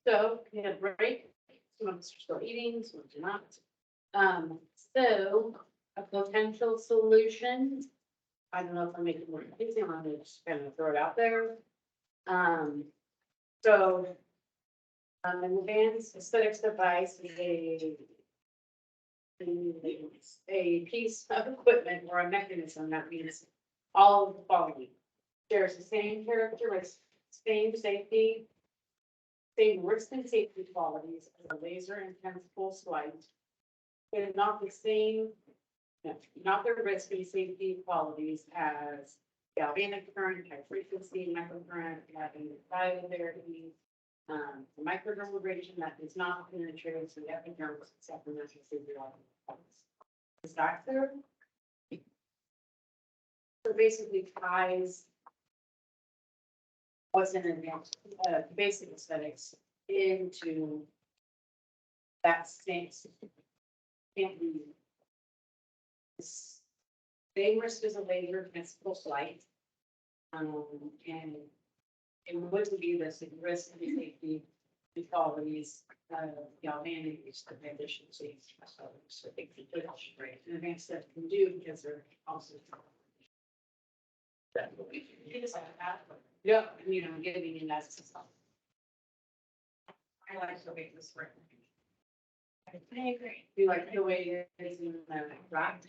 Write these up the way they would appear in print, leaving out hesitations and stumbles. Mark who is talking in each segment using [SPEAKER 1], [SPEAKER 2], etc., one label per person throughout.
[SPEAKER 1] So we had a break, some of us are still eating, some are not. So a potential solution, I don't know if I'm making more confusing, I'm gonna just kind of throw it out there. So an advanced aesthetics device is a piece of equipment or a mechanism that means all of the following. Shares the same characteristics, same safety, same risk and safety qualities as a laser intense pulse light, and not the same, not the risk and safety qualities as galvanic current, high frequency, microcurrent, having biotherapy, microdermabrasion that does not penetrate to the epidermis except for natural physiological causes. Is that clear? So basically ties what's in advanced basic aesthetics into that same same risk as a laser principal light. And it would be the risk and safety qualities galvanic efficiency. So they can put right in advance that can do because they're also. Yeah, you know, getting in that system. I like the way this works. I agree. You like the way it is in the right?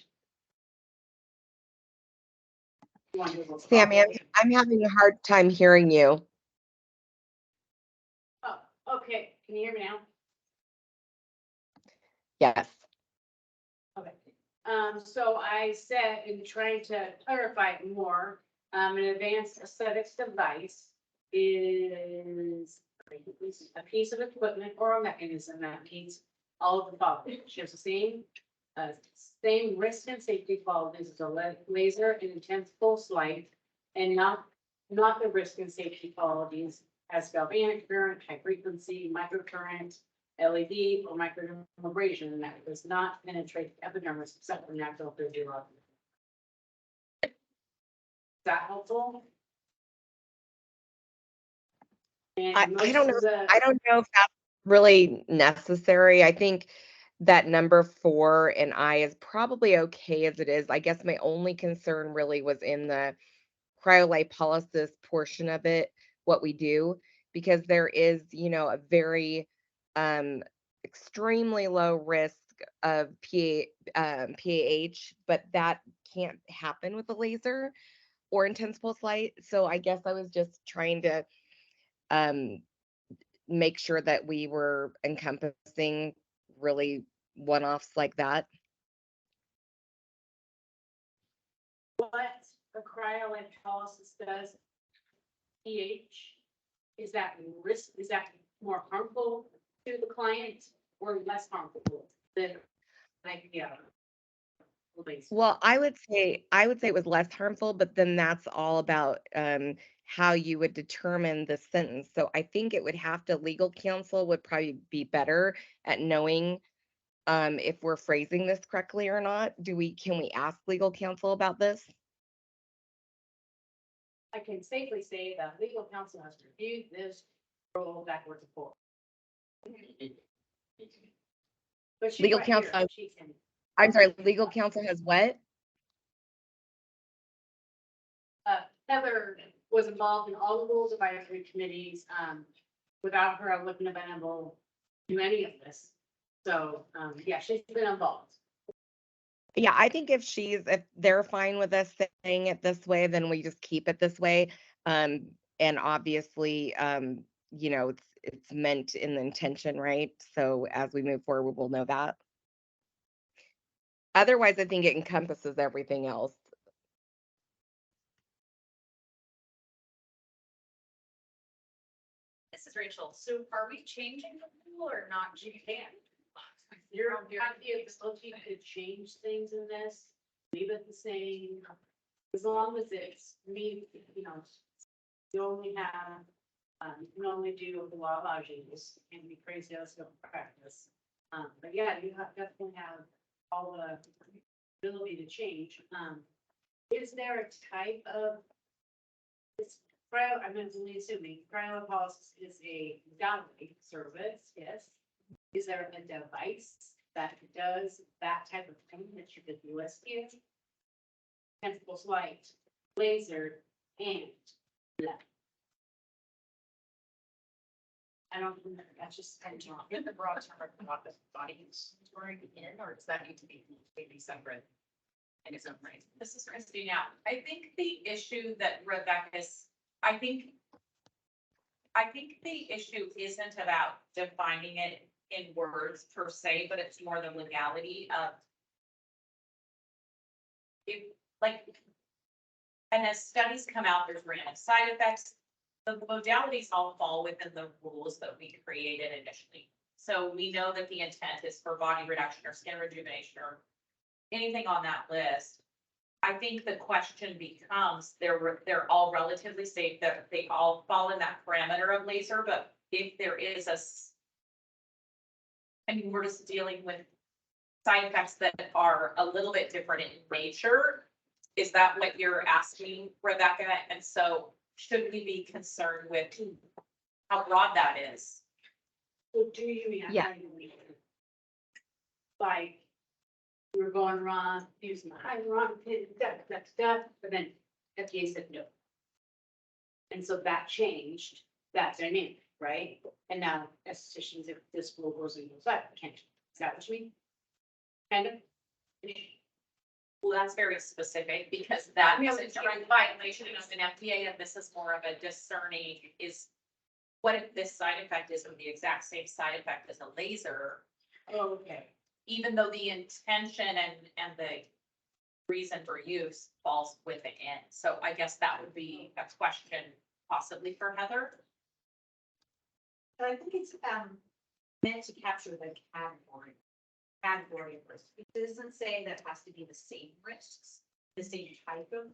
[SPEAKER 2] Sammy, I'm having a hard time hearing you.
[SPEAKER 1] Oh, okay. Can you hear me now?
[SPEAKER 2] Yes.
[SPEAKER 1] Okay. So I said in trying to clarify it more, an advanced aesthetics device is a piece of equipment or a mechanism that meets all of the following. Shares the same risk and safety qualities as a laser and intense pulse light, and not the risk and safety qualities as galvanic current, high frequency, microcurrent, LED, or microdermabrasion that does not penetrate the epidermis except for natural physiology. Is that helpful?
[SPEAKER 2] I don't know. I don't know if that's really necessary. I think that number 4 and I is probably okay as it is. I guess my only concern really was in the cryolipolysis portion of it, what we do, because there is, you know, a very extremely low risk of PAH, but that can't happen with a laser or intense pulse light. So I guess I was just trying to make sure that we were encompassing really one-offs like that.
[SPEAKER 1] What a cryolipolysis does, pH, is that risk, is that more harmful to the client or less harmful than like, yeah.
[SPEAKER 2] Well, I would say it was less harmful, but then that's all about how you would determine the sentence. So I think it would have to legal counsel would probably be better at knowing if we're phrasing this correctly or not. Can we ask legal counsel about this?
[SPEAKER 1] I can safely say that legal counsel has reviewed this rule backwards and forwards. But she's
[SPEAKER 2] Legal
[SPEAKER 1] right
[SPEAKER 2] counsel.
[SPEAKER 1] here. She can.
[SPEAKER 2] I'm sorry, legal counsel has what?
[SPEAKER 1] Heather was involved in all the rules advisory committees. Without her, I wouldn't have been able to do any of this. So, yeah, she's been involved.
[SPEAKER 2] Yeah, I think if they're fine with us saying it this way, then we just keep it this way. And obviously, you know, it's meant in the intention, right? So as we move forward, we'll know that. Otherwise, I think it encompasses everything else.
[SPEAKER 3] This is Rachel. So are we changing the rule or not? You can.
[SPEAKER 1] You're on the ability to change things in this, leave it the same, as long as it's you know, you only have, you can only do what the law allows you. This can be crazy as a practice. But yeah, you definitely have all the ability to change. Is there a type of I'm only assuming CAE-COS is a modality service, yes. Is there a device that does that type of thing that you could USP? Principles light, laser, and left. I don't remember, that's just kind of.
[SPEAKER 3] Get the broad term of what the body is storing in, or does that need to be completely separate? In its own right. This is Christy now. I think the issue that Rebecca's, I think the issue isn't about defining it in words per se, but it's more the legality of if, like, and as studies come out, there's random side effects. The modalities all fall within the rules that we created initially. So we know that the intent is for body reduction or skin rejuvenation or anything on that list. I think the question becomes, they're all relatively safe, that they all fall in that parameter of laser, but if there is I mean, we're just dealing with side effects that are a little bit different in nature. Is that what you're asking, Rebecca? And so should we be concerned with how broad that is?
[SPEAKER 1] So do you?
[SPEAKER 2] Yeah.
[SPEAKER 1] Like, we were going wrong, using the hyaluronic, stuff, but then FDA said no. And so that changed that dynamic, right? And now estheticians, if this rule goes in, goes up, can't, is that what you mean? Kind of?
[SPEAKER 3] Well, that's very specific because that is a direct violation of an FDA, and this is more of a discerning is what if this side effect is the exact same side effect as a laser?
[SPEAKER 1] Oh, okay.
[SPEAKER 3] Even though the intention and the reason for use falls within. So I guess that would be a question possibly for Heather.
[SPEAKER 4] But I think it's meant to capture the category of risk. It doesn't say that it has to be the same risks, the same type of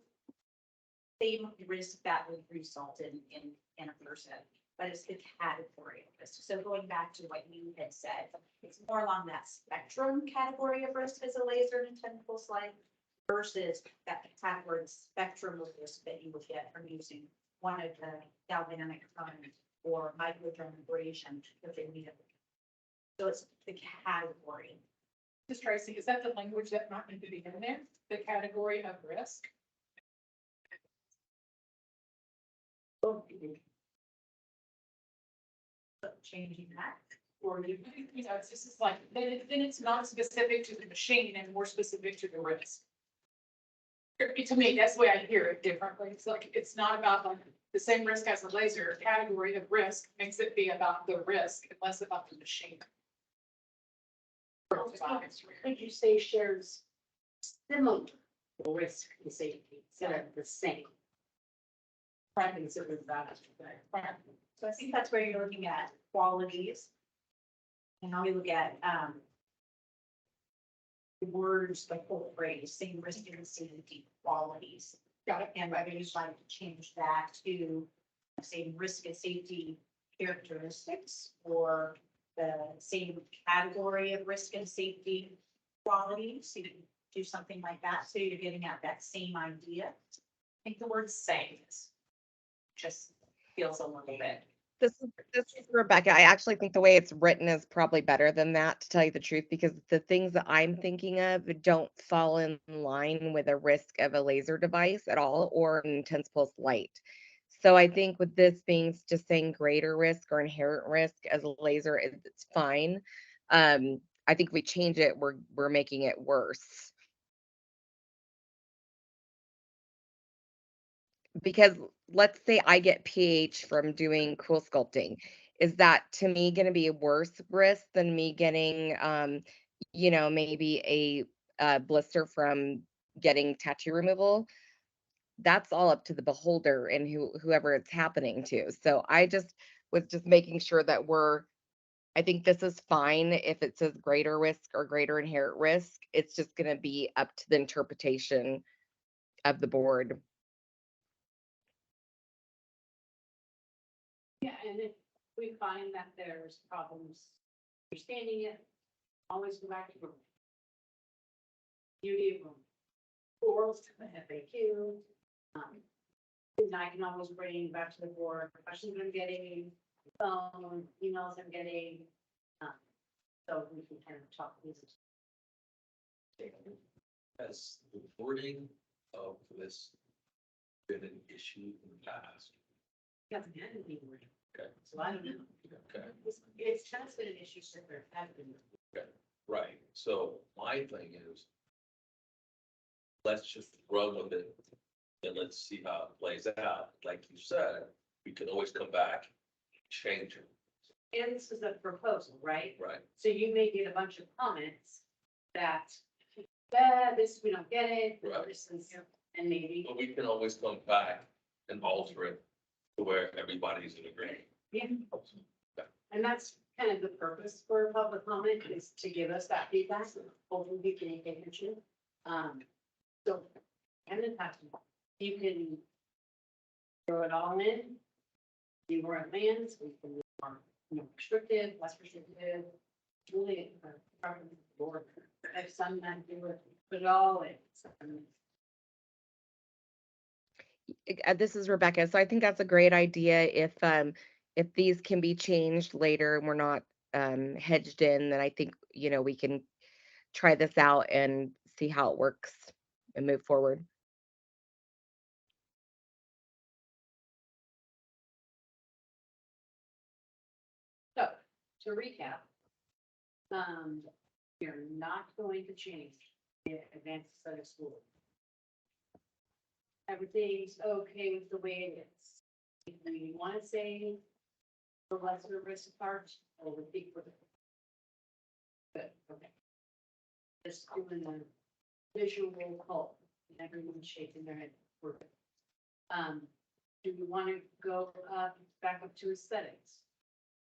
[SPEAKER 4] same risk that would result in a person, but it's the category of risk. So going back to what you had said, it's more along that spectrum category of risk as a laser and tentacle slide versus that category spectrum of risk that you would get from using one of the galvanic current or microdermabrasion that they need. So it's the category.
[SPEAKER 5] Ms. Tracy, is that the language that might need to be in there, the category of risk?
[SPEAKER 4] Changing that.
[SPEAKER 5] Or you know, it's just like, then it's not specific to the machine and more specific to the risk. To me, that's the way I hear it differently. It's like, it's not about like the same risk as a laser. Category of risk makes it be about the risk and less about the machine.
[SPEAKER 1] Would you say shares similar risk and safety instead of the same?
[SPEAKER 5] Right, consider that. Right.
[SPEAKER 4] So I think that's where you're looking at qualities. And now we look at the words, the whole phrase, same risk and safety qualities.
[SPEAKER 5] Got it.
[SPEAKER 4] And whether you'd like to change that to same risk and safety characteristics or the same category of risk and safety qualities. So you can do something like that. So you're getting at that same idea.
[SPEAKER 3] I think the word same is just feels a little bit.
[SPEAKER 2] This is Rebecca. I actually think the way it's written is probably better than that, to tell you the truth, because the things that I'm thinking of don't fall in line with a risk of a laser device at all or an intense pulse light. So I think with this being just saying greater risk or inherent risk as a laser, it's fine. I think if we change it, we're making it worse. Because let's say I get pH from doing cool sculpting. Is that to me going to be a worse risk than me getting, maybe a blister from getting tattoo removal? That's all up to the beholder and whoever it's happening to. So I just was just making sure that I think this is fine if it says greater risk or greater inherent risk. It's just going to be up to the interpretation of the board.
[SPEAKER 1] Yeah, and if we find that there's problems understanding it, always go back to the beauty of them. Orals to the FAQ. And I can always bring back to the board, questions I'm getting, phone, emails I'm getting. So we can kind of talk these.
[SPEAKER 6] Has the wording of this been an issue in the past?
[SPEAKER 1] Hasn't had any word.
[SPEAKER 6] Okay.
[SPEAKER 1] So I don't know.
[SPEAKER 6] Okay,
[SPEAKER 1] It's has been an issue since there has been.
[SPEAKER 6] right, so my thing is, let's just run with it, and let's see how it plays out. Like you said, we can always come back, change it,
[SPEAKER 1] And this is a proposal, right?
[SPEAKER 6] right?
[SPEAKER 1] So you may get a bunch of comments that, this, we don't get it,
[SPEAKER 6] Right.
[SPEAKER 1] this is, and maybe.
[SPEAKER 6] But we can always come back and alter it to where everybody's in agreement.
[SPEAKER 1] Yeah. And that's kind of the purpose for public comment is to give us that feedback, hopefully we can pay attention. So, and then you can throw it all in, see where it lands, we can be more, restrictive, less restrictive. Really, preference of the board. If some men do it, put it all in.
[SPEAKER 2] This is Rebecca. So I think that's a great idea. If these can be changed later and we're not hedged in, then I think, we can try this out and see how it works and move forward.
[SPEAKER 1] So, to recap, you're not going to change the advanced study school. Everything's okay with the way it is. If we want to say the lesser risk part, or the big with it. Good, okay. Just doing the visual call, and everyone's shaking their head. We're good. Do we want to go back up to aesthetics?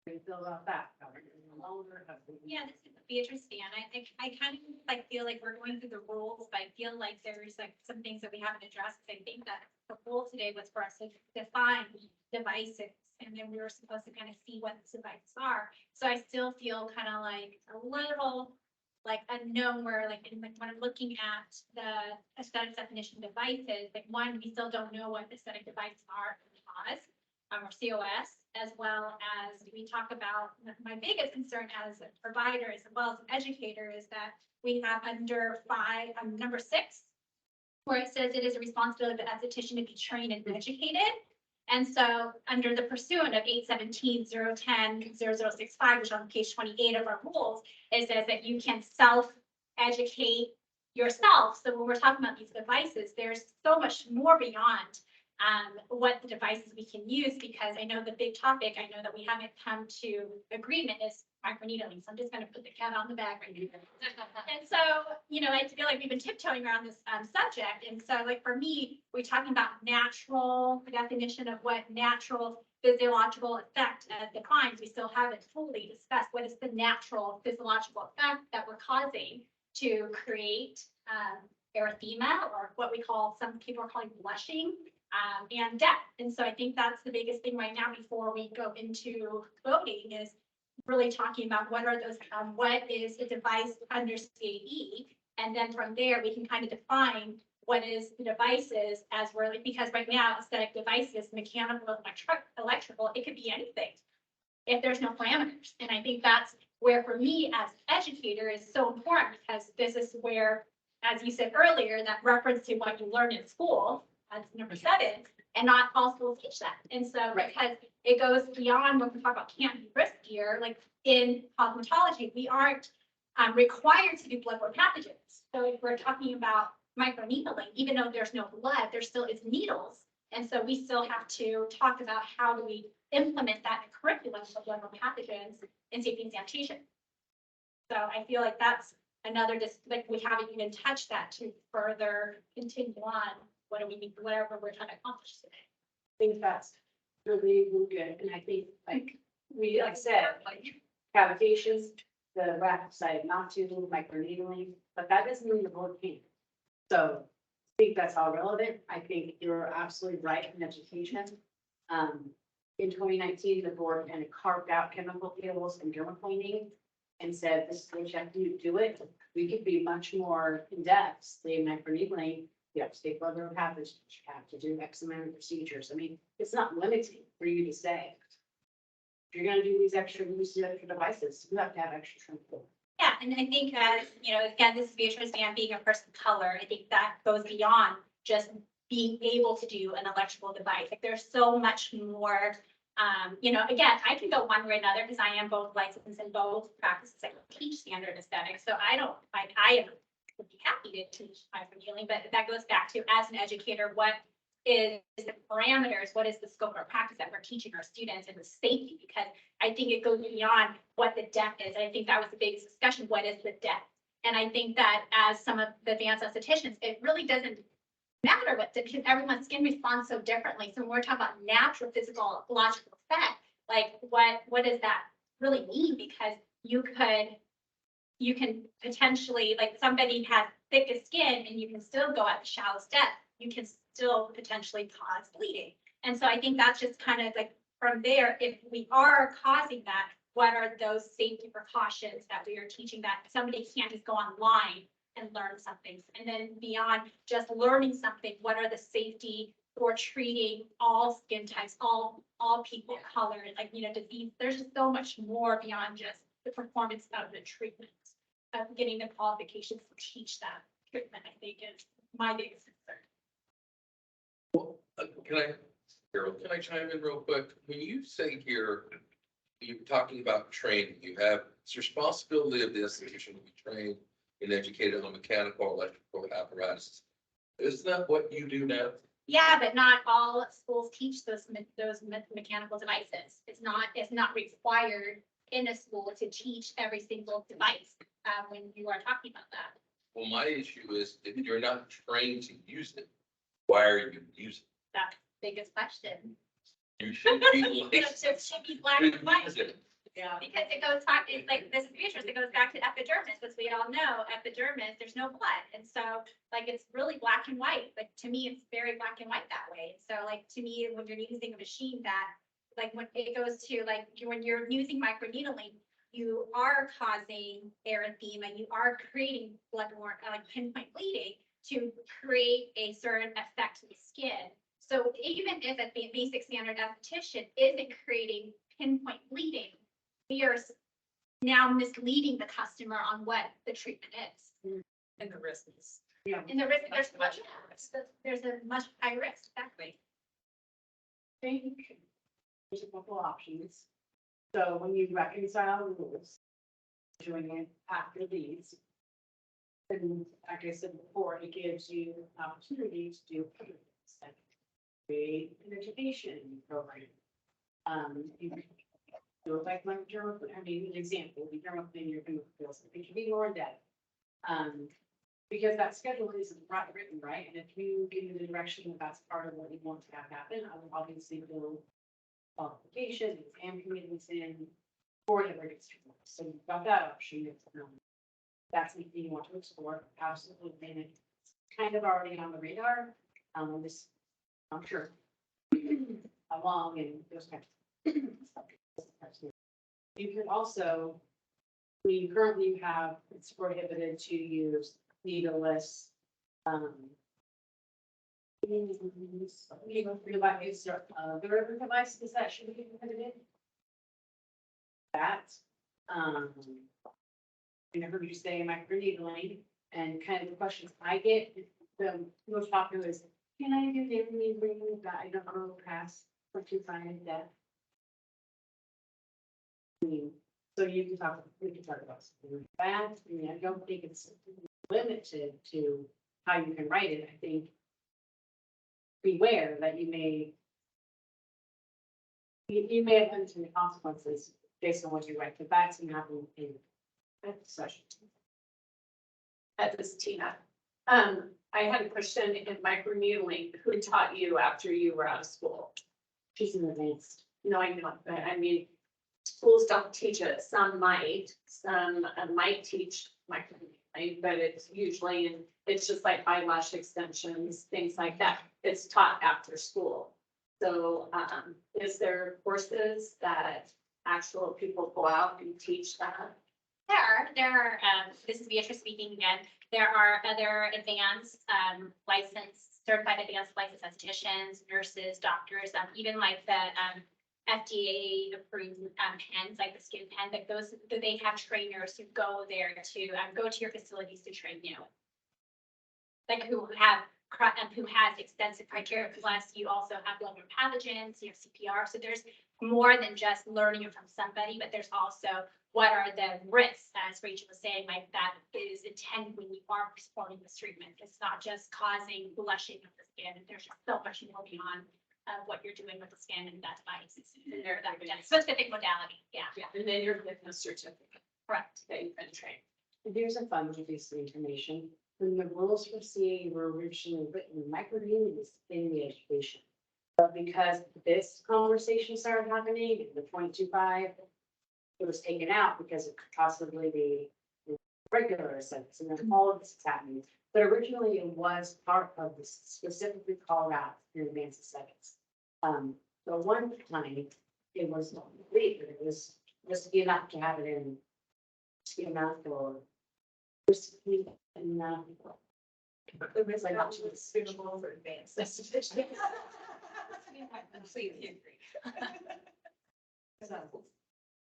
[SPEAKER 1] We feel about that. How are we no longer? How do we-
[SPEAKER 4] Yeah, this is Beatrice Dan. I kind of like feel like we're going through the rules, but I feel like there's like some things that we haven't addressed. I think that the goal today was for us to define devices, and then we were supposed to kind of see what the devices are. So I still feel kind of like a little like unknown where like when I'm looking at the aesthetic definition devices, like one, we still don't know what aesthetic devices are in CAUS or COS, as well as we talk about my biggest concern as a provider as well as an educator is that we have under number 6, where it says it is a responsibility of the esthetician to be trained and educated. And so under the pursuant of 817-010-0065, which on page 28 of our rules, it says that you can self-educate yourself. So when we're talking about these devices, there's so much more beyond what the devices we can use, because I know the big topic, I know that we haven't come to agreement is microneedling. So I'm just going to put the cat on the bag right here. And so, I feel like we've been tiptoeing around this subject. And so like for me, we're talking about natural, the definition of what natural physiological effect defines. We still haven't fully discussed what is the natural physiological effect that we're causing to create erythema, or what we call, some people are calling blushing, and death. And so I think that's the biggest thing right now before we go into voting is really talking about what are those, what is the device under CAE? And then from there, we can kind of define what is the devices as really, because right now aesthetic devices, mechanical, electrical, it could be anything if there's no parameters. And I think that's where for me as an educator is so important, because this is where, as you said earlier, that reference to what you learn in school, that's number 7, and not all schools teach that. And so because it goes beyond when we talk about can't be riskier, like in cosmetology, we aren't required to do bloodborne pathogens. So if we're talking about microneedling, even though there's no blood, there still is needles. And so we still have to talk about how do we implement that in curriculum for bloodborne pathogens and safety and sanitation. So I feel like that's another, just like we haven't even touched that to further continue on what do we need, whatever we're trying to accomplish today.
[SPEAKER 1] I think that's really, really good. And I think like I said, like cavitations, the rep decided not to do microneedling, but that doesn't mean the board can't. So I think that's all relevant. I think you're absolutely right in education. In 2019, the board kind of carved out chemical peels and dermaplaning and said, this is what you have to do it. We could be much more in depth, say microneedling, you have to take level of habits, you have to do X amount of procedures. I mean, it's not limiting for you to say. If you're gonna do these extra devices, you have to have extra transport.
[SPEAKER 7] Yeah, and I think as, again, this is Beatrice Dan being a person of color, I think that goes beyond just being able to do an electrical device. Like there's so much more, again, I can go one way or another because I am both licensed in both practices. I teach standard aesthetics, so I would be happy to teach microneedling, but that goes back to, as an educator, what is the parameters, what is the scope of practice that we're teaching our students, and the safety, because I think it goes beyond what the depth is. I think that was the biggest discussion, what is the depth? And I think that as some of the advanced estheticians, it really doesn't matter what, because everyone's skin responds so differently. So when we're talking about natural, physical, logical effect, like what does that really mean? Because you can potentially, like somebody has thickest skin and you can still go at the shallowest depth, you can still potentially cause bleeding. And so I think that's just kind of like from there, if we are causing that, what are those safety precautions that we are teaching that somebody can't just go online and learn something? And then beyond just learning something, what are the safety for treating all skin types, all people, color, like, disease? There's just so much more beyond just the performance of the treatment. Getting the qualifications to teach that treatment, I think, is my biggest concern.
[SPEAKER 6] Carol, can I chime in real quick? When you say here, you're talking about training, it's responsibility of the institution to be trained and educated on mechanical, electrical apparatus. Isn't that what you do now?
[SPEAKER 7] Yeah, but not all schools teach those mechanical devices. It's not required in a school to teach every single device when you are talking about that.
[SPEAKER 6] Well, my issue is if you're not trained to use it, why are you using it?
[SPEAKER 7] That's the biggest question.
[SPEAKER 6] You should be
[SPEAKER 7] It should be black and white.
[SPEAKER 1] Yeah.
[SPEAKER 7] Because it goes back, it's like this Beatrice, it goes back to epidermis, as we all know, epidermis, there's no blood. And so like, it's really black and white. Like, to me, it's very black and white that way. So like, to me, when you're using a machine that, like, when it goes to like, when you're using microneedling, you are causing erythema, you are creating bloodborne, like pinpoint bleeding to create a certain effect to the skin. So even if a basic standard esthetician isn't creating pinpoint bleeding, we are now misleading the customer on what the treatment is.
[SPEAKER 3] And the risk is.
[SPEAKER 1] Yeah.
[SPEAKER 7] And the risk, there's a much higher risk, exactly.
[SPEAKER 1] I think there's a couple options. So when you reconcile rules, doing it after these, and like I said before, it gives you opportunity to do other things, like create an education program. You can do it like journal, an example, the journal thing you're going to feel something should be more in depth. Because that schedule isn't written, right? And if you give me the direction that that's part of what you want to have happen, I will obviously build qualifications, exam committees in, or whatever it is. So you've got that option. That's something you want to explore, absolutely. And it's kind of already on the radar. This, I'm sure, along and those kinds of stuff. You can also, we currently have, it's prohibited to use needleless, derivative devices that should be prohibited. That, I never heard you say microneedling, and kind of the questions I get, the most popular is, can I do daily needling that I don't go past what you find in depth? So we can talk about something like that. I mean, I don't think it's limited to how you can write it. I think beware that you may have unintended consequences based on what you write, but that's going to happen in that session.
[SPEAKER 8] This is Tina. I had a question in microneedling. Who taught you after you were out of school?
[SPEAKER 1] She's in advanced.
[SPEAKER 8] No, I know, but I mean, schools don't teach it. Some might teach microneedling, but it's usually, and it's just like eyelash extensions, things like that. It's taught after school. So, is there courses that actual people go out and teach that?
[SPEAKER 7] There are, this is Beatrice speaking again. There are other advanced, certified advanced licensed estheticians, nurses, doctors, even like the, FDA approved, pens, like the skin pen, like those, they have trainers who go there to, go to your facilities to train you. Like who has extensive criteria, plus you also have bloodborne pathogens, you have CPR, so there's more than just learning it from somebody, but there's also what are the risks, as Rachel was saying, like that is intended when you are performing this treatment. It's not just causing blushing of the skin, there's so much more beyond what you're doing with the skin and that device. That specific modality, yeah,
[SPEAKER 8] And then you're getting a certificate
[SPEAKER 7] correct.
[SPEAKER 8] that you've been trained.
[SPEAKER 1] Here's a fun piece of information. When the rules for CAE were originally written, microneedling was in the education. But because this conversation started happening, the 0.25, it was taken out because it could possibly be regular aesthetics, and then all of this is happening. But originally it was part of this specifically called out in advanced aesthetics. So one time it was not complete, but it was risky enough to have it in risky enough or risky enough.
[SPEAKER 8] It was like not suitable for advanced esthetician. Completely agree.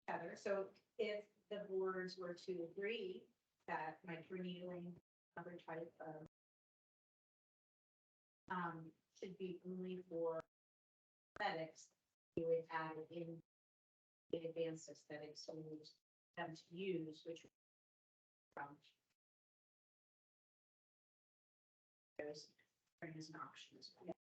[SPEAKER 4] Heather, so if the boards were to agree that microneedling, other type of should be only for aesthetics, you would add in the advanced aesthetics tools them to use, which from there's as an option as well.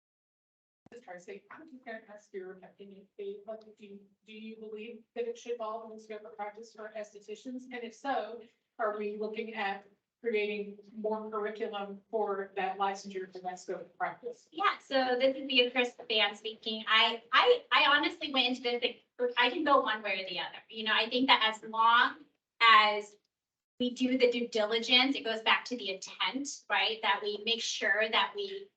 [SPEAKER 5] It's hard to say, I'm just gonna ask your opinion, Kate, like, do you believe that it should evolve in the scope of practice for estheticians? And if so, are we looking at creating more curriculum for that licensure for that scope of practice?
[SPEAKER 7] Yeah, so this would be a Chris Van speaking. I honestly went into this, like, I can go one way or the other. You know, I think that as long as we do the due diligence, it goes back to the intent, right? That we make sure that we,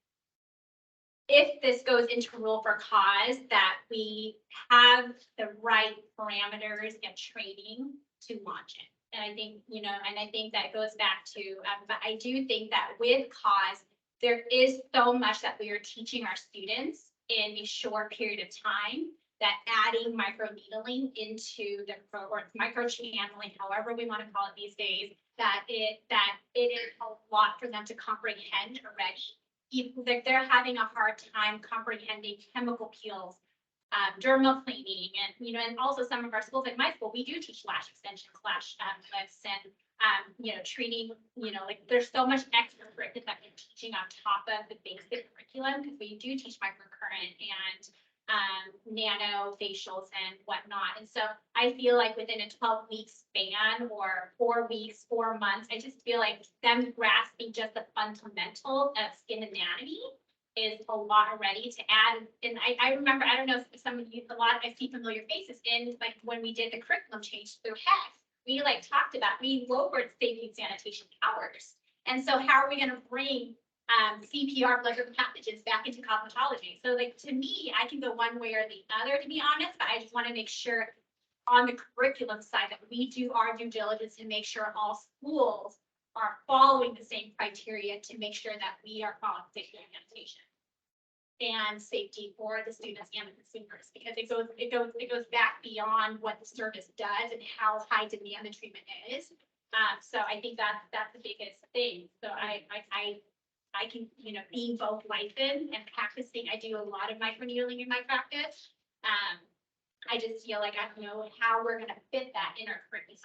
[SPEAKER 7] if this goes into rule for cause, that we have the right parameters and training to launch it. And I think, you know, and I think that goes back to, but I do think that with cause, there is so much that we are teaching our students in a short period of time, that adding microneedling into the, or microchanneling, however we want to call it these days, that it is a lot for them to comprehend already. If they're having a hard time comprehending chemical peels, dermal cleaning, and, you know, and also some of our schools, like my school, we do teach lash extensions, lash lifts, and, you know, treating, you know, like there's so much extracurricular that we're teaching on top of the basic curriculum, because we do teach microcurrent and nano facials and whatnot. And so I feel like within a 12-week span or 4 weeks, 4 months, I just feel like them grasping just the fundamental of skin anatomy is a lot already to add. And I remember, I don't know if some of you, I see familiar faces in, like when we did the curriculum change through HEC, we like talked about, we lowered safety and sanitation hours. And so how are we going to bring CPR, bloodborne pathogens back into cosmetology? So like, to me, I can go one way or the other, to be honest, but I just want to make sure on the curriculum side that we do our due diligence and make sure all schools are following the same criteria to make sure that we are following safety and sanitation and safety for the students and the consumers, because it goes back beyond what the service does and how high demand the treatment is. So I think that's the biggest thing. So I can, you know, being both licensed and practicing, I do a lot of microneedling in my practice. I just feel like I don't know how we're gonna fit that in our curriculum,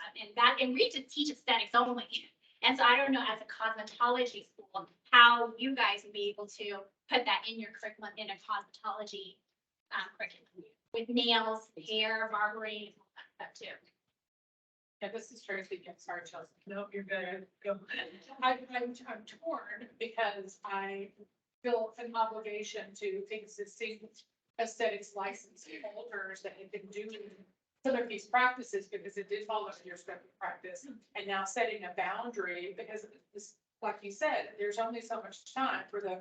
[SPEAKER 7] and we just teach aesthetics only. And so I don't know, as a cosmetology school, how you guys would be able to put that in your curriculum in a cosmetology curriculum with nails, hair, barbering, all that stuff too.
[SPEAKER 5] Yeah, this is Tracy. I'm sorry, Chelsea.
[SPEAKER 8] No, you're good. Go.
[SPEAKER 5] I'm torn because I feel an obligation to existing aesthetics license holders that have been doing some of these practices, because it did follow your scope of practice, and now setting a boundary, because this, like you said, there's only so much time for the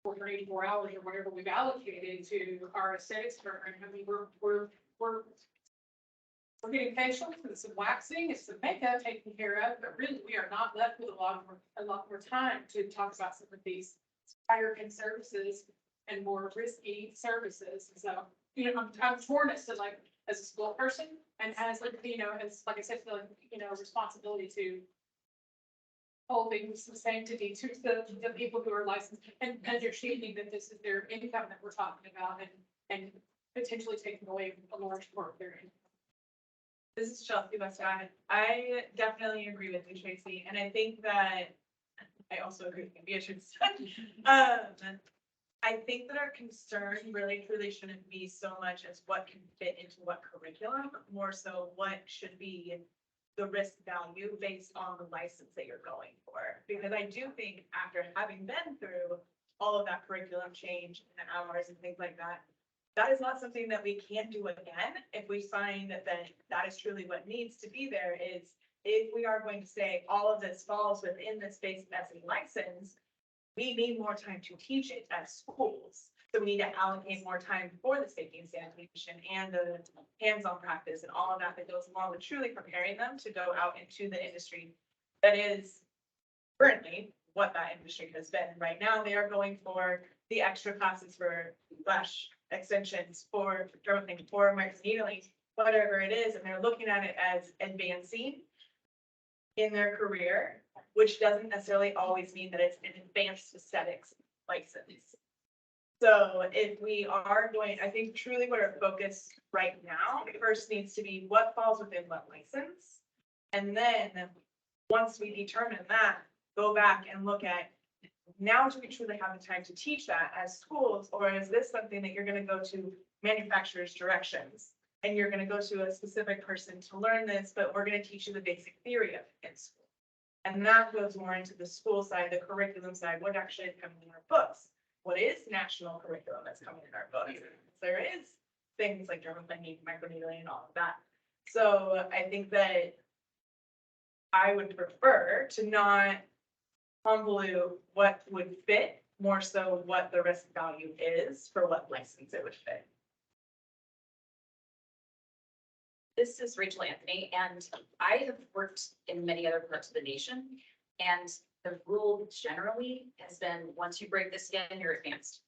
[SPEAKER 5] 484 hours or whatever we've allocated to our aesthetics program. I mean, we're we're getting facials, it's some waxing, it's some makeup taken care of, but really we are not left with a lot more time to talk about some of these higher end services and more risky services. So, you know, I'm torn as to like, as a school person and as like, you know, as, like I said, you know, responsibility to hold things the same to the people who are licensed and understanding that this is their income that we're talking about and potentially taking away a large part of their income.
[SPEAKER 9] This is Chelsea Westside. I definitely agree with you, Tracy, and I think that I also agree with you, Beatrice. I think that our concern really truly shouldn't be so much as what can fit into what curriculum, more so what should be the risk value based on the license that you're going for. Because I do think after having been through all of that curriculum change and hours and things like that, that is not something that we can't do again if we find that that is truly what needs to be there. Is if we are going to say all of this falls within the space messing license, we need more time to teach it as schools. So we need to allocate more time for the safety and sanitation and the hands-on practice and all of that that goes along with truly preparing them to go out into the industry that is currently what that industry has been. Right now, they are going for the extra classes for lash extensions, for dermaplaning, for microneedling, whatever it is, and they're looking at it as advancing in their career, which doesn't necessarily always mean that it's an advanced aesthetics license. So if we are going, I think truly what our focus right now first needs to be what falls within what license. And then once we determine that, go back and look at, now do we truly have the time to teach that as schools, or is this something that you're going to go to manufacturer's directions and you're going to go to a specific person to learn this, but we're going to teach you the basic theory of it in school. And that goes more into the school side, the curriculum side, what actually is coming in our books. What is national curriculum that's coming in our books? There is things like dermaplaning, microneedling, and all of that. So I think that I would prefer to not convolute what would fit, more so what the risk value is for what license it would fit.
[SPEAKER 3] This is Rachel Anthony, and I have worked in many other parts of the nation. And the rule generally has been, once you break the skin, you're advanced.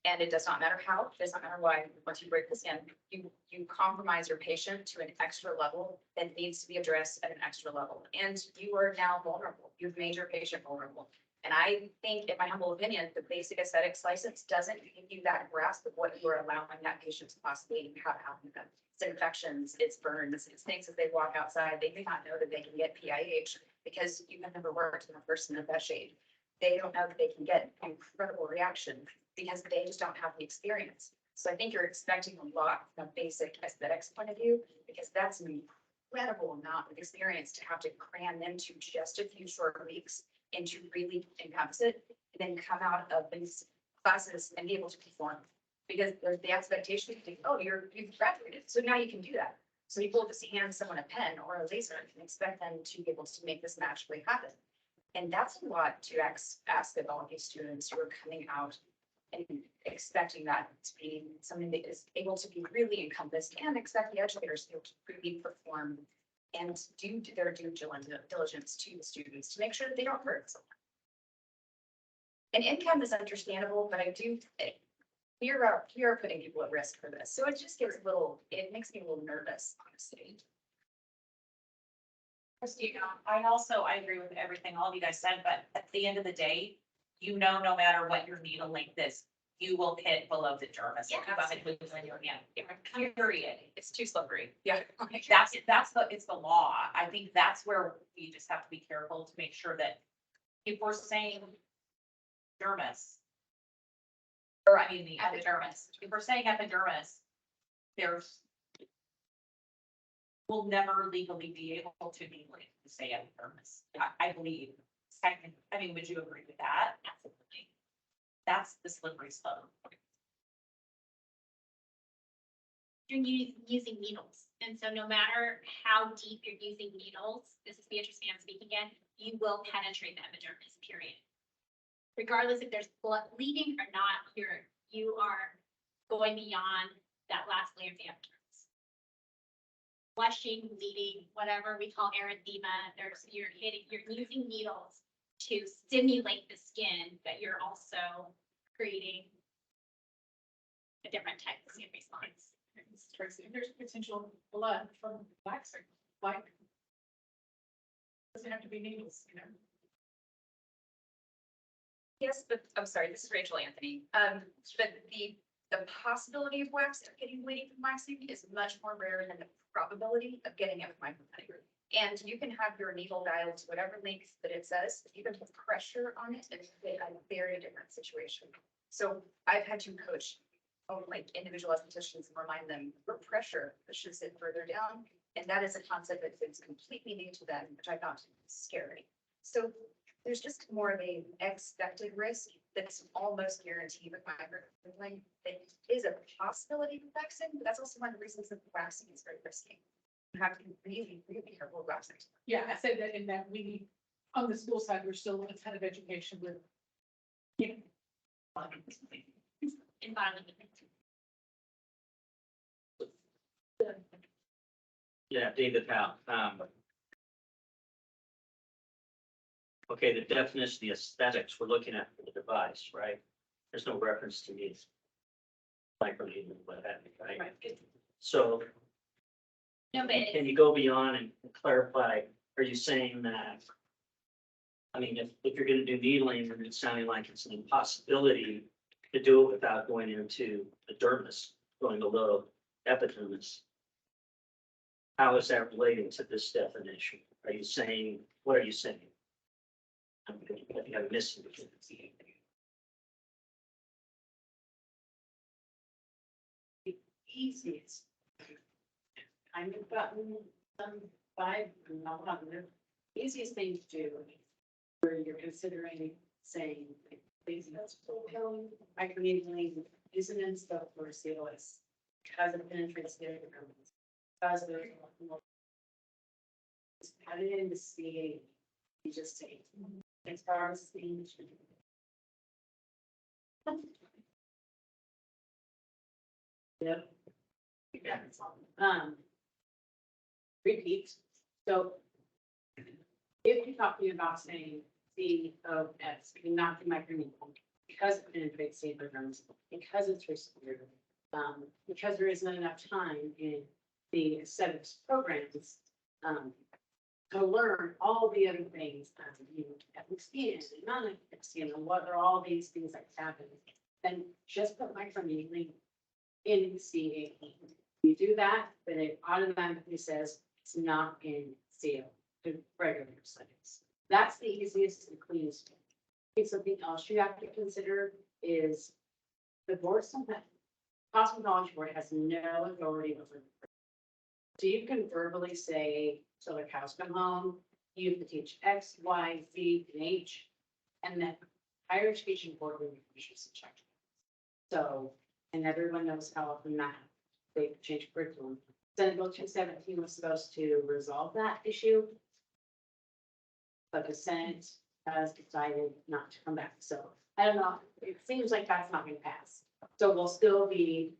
[SPEAKER 3] And it does not matter how, it does not matter why, once you break the skin, you compromise your patient to an extra level that needs to be addressed at an extra level. And you are now vulnerable. You've made your patient vulnerable. And I think, in my humble opinion, the basic aesthetics license doesn't give you that grasp of what you are allowing that patient to possibly have happen to them. It's infections, it's burns, it's things as they walk outside. They may not know that they can get PIH because you've never worked with a person of that shade. They don't know that they can get incredible reaction because they just don't have the experience. So I think you're expecting a lot from a basic aesthetics point of view, because that's an incredible amount of experience to have to cram into just a few short weeks and to really encompass it, and then come out of these classes and be able to perform. Because there's the expectation to think, oh, you've graduated, so now you can do that. So you will just hand someone a pen or a laser and expect them to be able to make this magically happen. And that's a lot to ask of all of these students who are coming out and expecting that to be something that is able to be really encompassed, and expect the educators to be able to really perform and do their due diligence to the students to make sure that they don't hurt someone. And income is understandable, but I do think we are putting people at risk for this. So it just gets it makes me a little nervous, honestly. Christina, I agree with everything all of you guys said, but at the end of the day, no matter what your needle length is, you will hit below the dermis. Period. It's too slippery. Yeah. It's the law. I think that's where we just have to be careful to make sure that if we're saying dermis, or I mean the epidermis, if we're saying epidermis, we'll never legally be able to be able to say epidermis. I believe. Technically, I mean, would you agree with that? Absolutely. That's the slippery slope.
[SPEAKER 7] You're using needles. And so no matter how deep you're using needles, this is Beatrice Mann speaking again, you will penetrate the epidermis, period. Regardless if there's blood bleeding or not, you are going beyond that last layer of the epidermis. flushing, bleeding, whatever we call erythema, you're using needles to stimulate the skin, but you're also creating a different type of skin response.
[SPEAKER 5] There's potential blood from waxing, like. Doesn't have to be needles, you know.
[SPEAKER 10] Yes, but I'm sorry, this is Rachel Anthony. But the possibility of getting bleeding from waxing is much more rare than the probability of getting it with microneedling. And you can have your needle dialed to whatever length that it says, if you can put pressure on it, and it's a very different situation. So I've had to coach like individual estheticians and remind them your pressure pushes it further down. And that is a concept that is completely new to them, which I found scary. So there's just more of a expected risk that's almost guaranteed with microneedling. It is a possibility of waxing, but that's also one of the reasons that waxing is very risky. You have to be really, really careful with waxing.
[SPEAKER 5] Yeah, I said that in that we, on the school side, we're still in a ton of education with. You know.
[SPEAKER 7] Environment.
[SPEAKER 11] Yeah, David Howe. Okay, the definition, the aesthetics we're looking at for the device, right? There's no reference to these microneedling, what have you, right? So
[SPEAKER 7] No, but
[SPEAKER 11] can you go beyond and clarify, are you saying that, I mean, if you're gonna do needling, and it's sounding like it's an impossibility to do it without going into the dermis, going below epidermis, how is that relating to this definition? Are you saying, what are you saying? I think I'm missing.
[SPEAKER 1] Easiest. I'm gotten some 500. Easiest thing to do where you're considering saying, please, that's microneedling isn't in scope for COS because it penetrates the epidermis. Because of just add it in the CAE. You just say, as far as the Yep. Repeat. So if you're talking about saying COS, not the microneedling, because it penetrates the epidermis, because it's restored, because there isn't enough time in the aesthetics programs, to learn all the other things, ethnic skin and non-ethnic skin, and what are all these things that happen, then just put microneedling in the CAE. You do that, then it automatically says it's not in CO, the regular settings. That's the easiest and cleanest way. Okay, something else you have to consider is the board, cosmetology board has no authority over the. So you can verbally say, so the cows come home, you have to teach X, Y, Z, and H, and then higher education board will issue some check. So, and everyone knows how often that they change curriculum. Senate Bill 217 was supposed to resolve that issue, but the Senate has decided not to come back. So I don't know, it seems like that's not going to pass. So we'll still be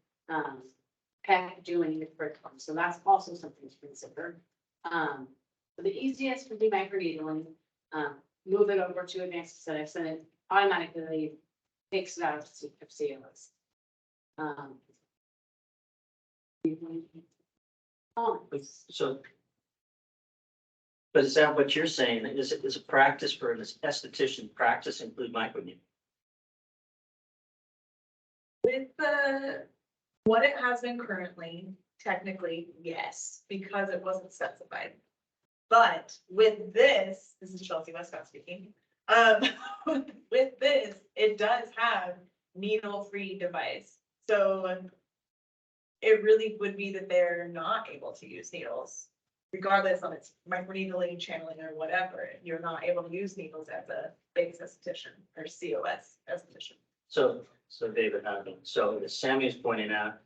[SPEAKER 1] doing the curriculum. So that's also something to consider. So the easiest would be microneedling, move it over to advanced aesthetics, and it automatically takes it out of COS.
[SPEAKER 11] So, but is that what you're saying? Is a practice for an esthetician practice include microneedling?
[SPEAKER 9] With what it has been currently, technically, yes, because it wasn't specified. But with this is Chelsea Westcott speaking. With this, it does have needle-free device. So it really would be that they're not able to use needles, regardless of its microneedling, channeling, or whatever. You're not able to use needles as a base esthetician or COS esthetician.
[SPEAKER 11] So David, so as Sammy's pointing out,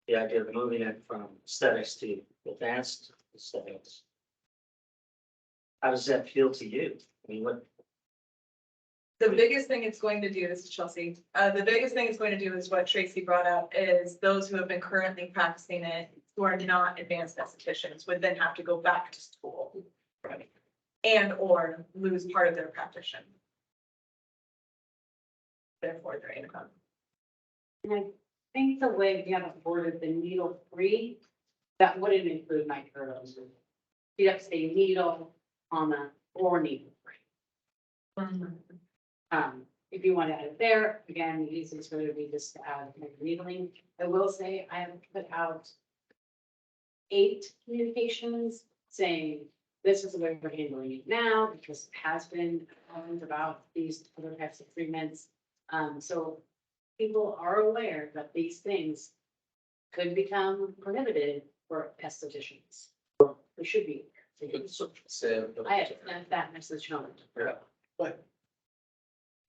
[SPEAKER 11] the idea of moving it from aesthetics to advanced aesthetics. How does that feel to you? I mean, what?
[SPEAKER 9] The biggest thing it's going to do, this is Chelsea, the biggest thing it's going to do is what Tracy brought up, is those who have been currently practicing it who are not advanced estheticians would then have to go back to school.
[SPEAKER 6] Right.
[SPEAKER 9] And or lose part of their practitioner. Therefore, their income.
[SPEAKER 1] And I think the way we have it worded, the needle free, that wouldn't include microdosing. You'd have to say needle, comma, or needle free. If you want to add it there, again, the easiest way would be just to add needling. I will say I have put out 8 communications saying this is the way we're handling it now, because it has been about these other types of treatments. So people are aware that these things could become prohibited for estheticians. They should be.
[SPEAKER 6] Sam.
[SPEAKER 1] I have sent that message home.
[SPEAKER 6] Yeah. But.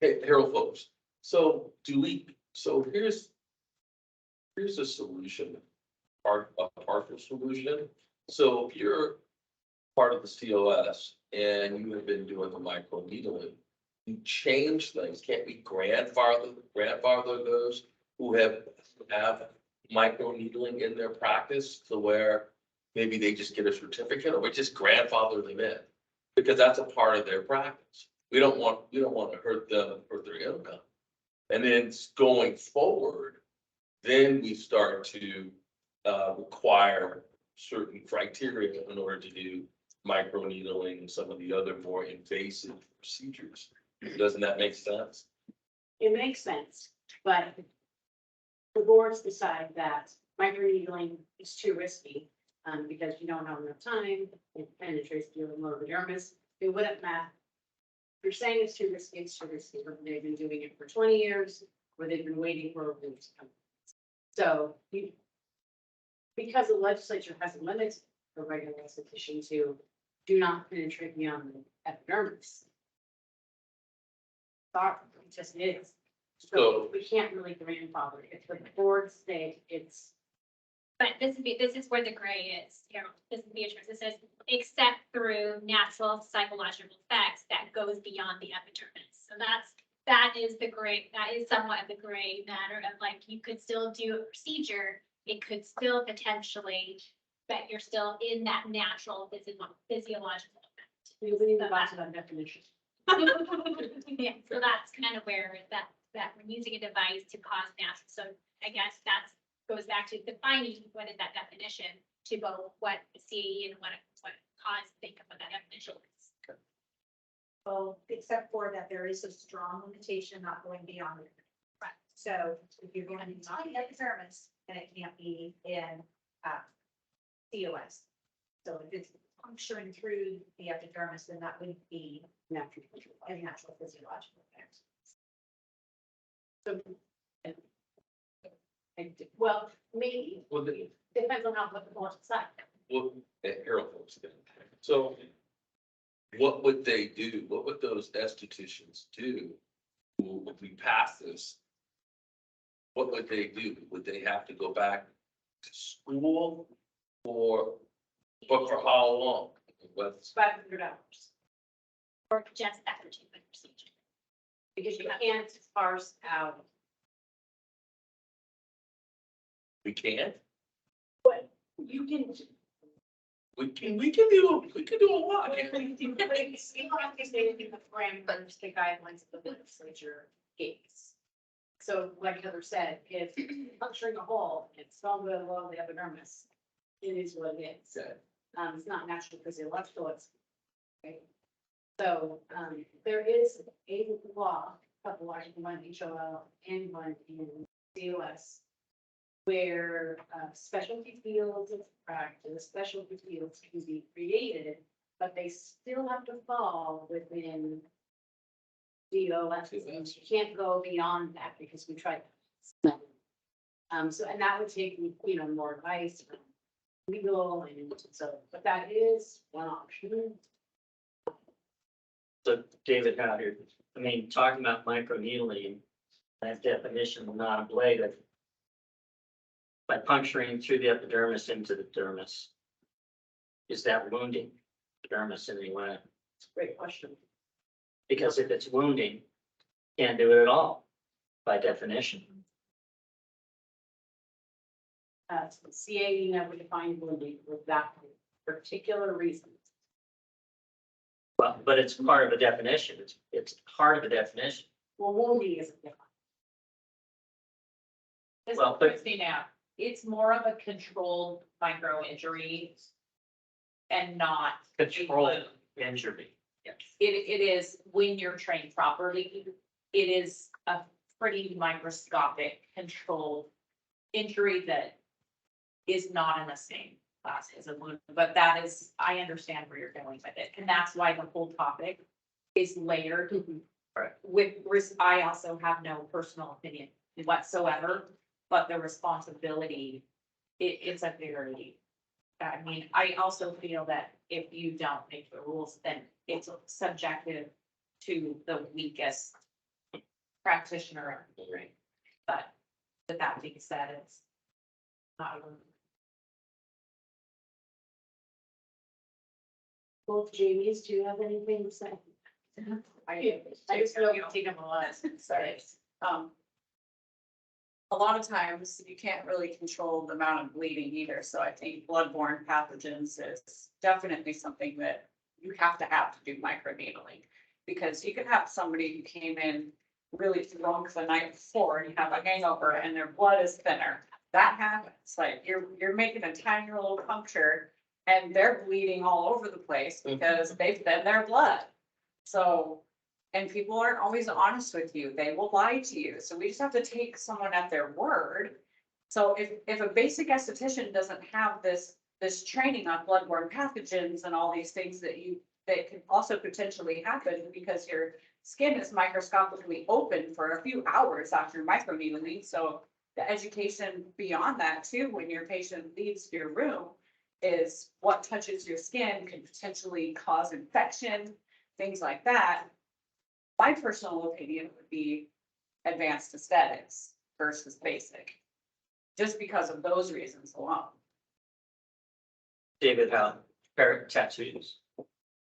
[SPEAKER 6] Hey, Harold folks, so here's a solution, a partial solution. So if you're part of the COS and you have been doing the micro needling, you change things. Can't we grandfather those who have micro needling in their practice to where maybe they just get a certificate, or we just grandfather them in? Because that's a part of their practice. We don't want to hurt them, hurt their income. And then going forward, then we start to require certain criteria in order to do microneedling and some of the other more invasive procedures. Doesn't that make sense?
[SPEAKER 1] It makes sense, but the boards decide that microneedling is too risky, because you don't have enough time, it penetrates through the lower dermis. It wouldn't matter. If you're saying it's too risky, it's too risky, but they've been doing it for 20 years, or they've been waiting for it to come. So because the legislature has a limit for regular esthetician to do not penetrate beyond the epidermis. Sorry, it just is. So we can't really grandfather it. If the board state it's.
[SPEAKER 7] But this is where the gray is, you know, this is Beatrice, it says, except through natural psychological effects that goes beyond the epidermis. So that is the gray, that is somewhat of the gray matter of like, you could still do a procedure, it could still potentially, but you're still in that natural physiological effect.
[SPEAKER 1] We need to back to that definition.
[SPEAKER 7] Yeah, so that's kind of where that we're using a device to cause natural, so I guess that's goes back to defining what is that definition to both what the CAE and what cause think of what that definition is.
[SPEAKER 4] Well, except for that there is a strong limitation not going beyond it. Right. So if you're going to be epidermis, then it can't be in COS. So if it's puncturing through the epidermis, then that would be natural physiological effect.
[SPEAKER 1] So, well, maybe,
[SPEAKER 6] Well,
[SPEAKER 1] depends on how what the board decide.
[SPEAKER 6] well, Harold folks. So what would they do? What would those estheticians do if we pass this? What would they do? Would they have to go back to school for how long? What's
[SPEAKER 1] $500.
[SPEAKER 7] Or just that particular procedure.
[SPEAKER 1] Because you can't parse out.
[SPEAKER 6] we can't?
[SPEAKER 1] But you can.
[SPEAKER 6] We can do a lot.
[SPEAKER 1] You don't have to stay within the parameters, the guidelines of the legislature gave. So like Heather said, if puncturing a hole, it's not below the epidermis, it is what it is.
[SPEAKER 6] Okay.
[SPEAKER 1] It's not natural physiological, it's. Okay. So, there is a law, couple laws, one HOL and one in COS, where specialty fields of practice, specialty fields can be created, but they still have to fall within DOS. You can't go beyond that because we tried. So, and that would take, more advice from legal and so, but that is one option.
[SPEAKER 11] So David, how here, I mean, talking about microneedling, that definition, non-ablative. By puncturing through the epidermis into the dermis. Is that wounding the dermis in any way?
[SPEAKER 1] It's a great question.
[SPEAKER 11] Because if it's wounding, can't do it at all, by definition.
[SPEAKER 1] CAE never defined bullying for that particular reason.
[SPEAKER 11] Well, but it's part of a definition. It's part of a definition.
[SPEAKER 1] Well, bullying is different.
[SPEAKER 3] This
[SPEAKER 11] Well,
[SPEAKER 3] is
[SPEAKER 11] but-
[SPEAKER 3] Christy now, it's more of a controlled micro injury. And not. a
[SPEAKER 11] Control
[SPEAKER 3] wound.
[SPEAKER 11] injury.
[SPEAKER 3] It is, when you're trained properly, it is a pretty microscopic controlled injury that is not in the same class as a wound, but that is, I understand where you're going with it, and that's why the whole topic is layered.
[SPEAKER 11] Right.
[SPEAKER 3] I also have no personal opinion whatsoever, but the responsibility, it's a very, I mean, I also feel that if you don't make the rules, then it's subjective to the weakest practitioner, right? But with that being said, it's not.
[SPEAKER 1] Both Jamies, do you have anything to say?
[SPEAKER 8] I
[SPEAKER 1] just know you take them a lot.
[SPEAKER 8] Sorry. A lot of times you can't really control the amount of bleeding either, so I think bloodborne pathogens is definitely something that you have to do microneedling. Because you could have somebody who came in really drunk the night before and you have a hangover and their blood is thinner. That happens, like you're making a tiny little puncture and they're bleeding all over the place because they've thin their blood. So, and people aren't always honest with you. They will lie to you. So we just have to take someone at their word. So if a basic esthetician doesn't have this training on bloodborne pathogens and all these things that can also potentially happen because your skin is microscopically open for a few hours after microneedling. So the education beyond that too, when your patient leaves your room, is what touches your skin can potentially cause infection, things like that. My personal opinion would be advanced aesthetics versus basic, just because of those reasons alone.
[SPEAKER 11] David, how tattoos?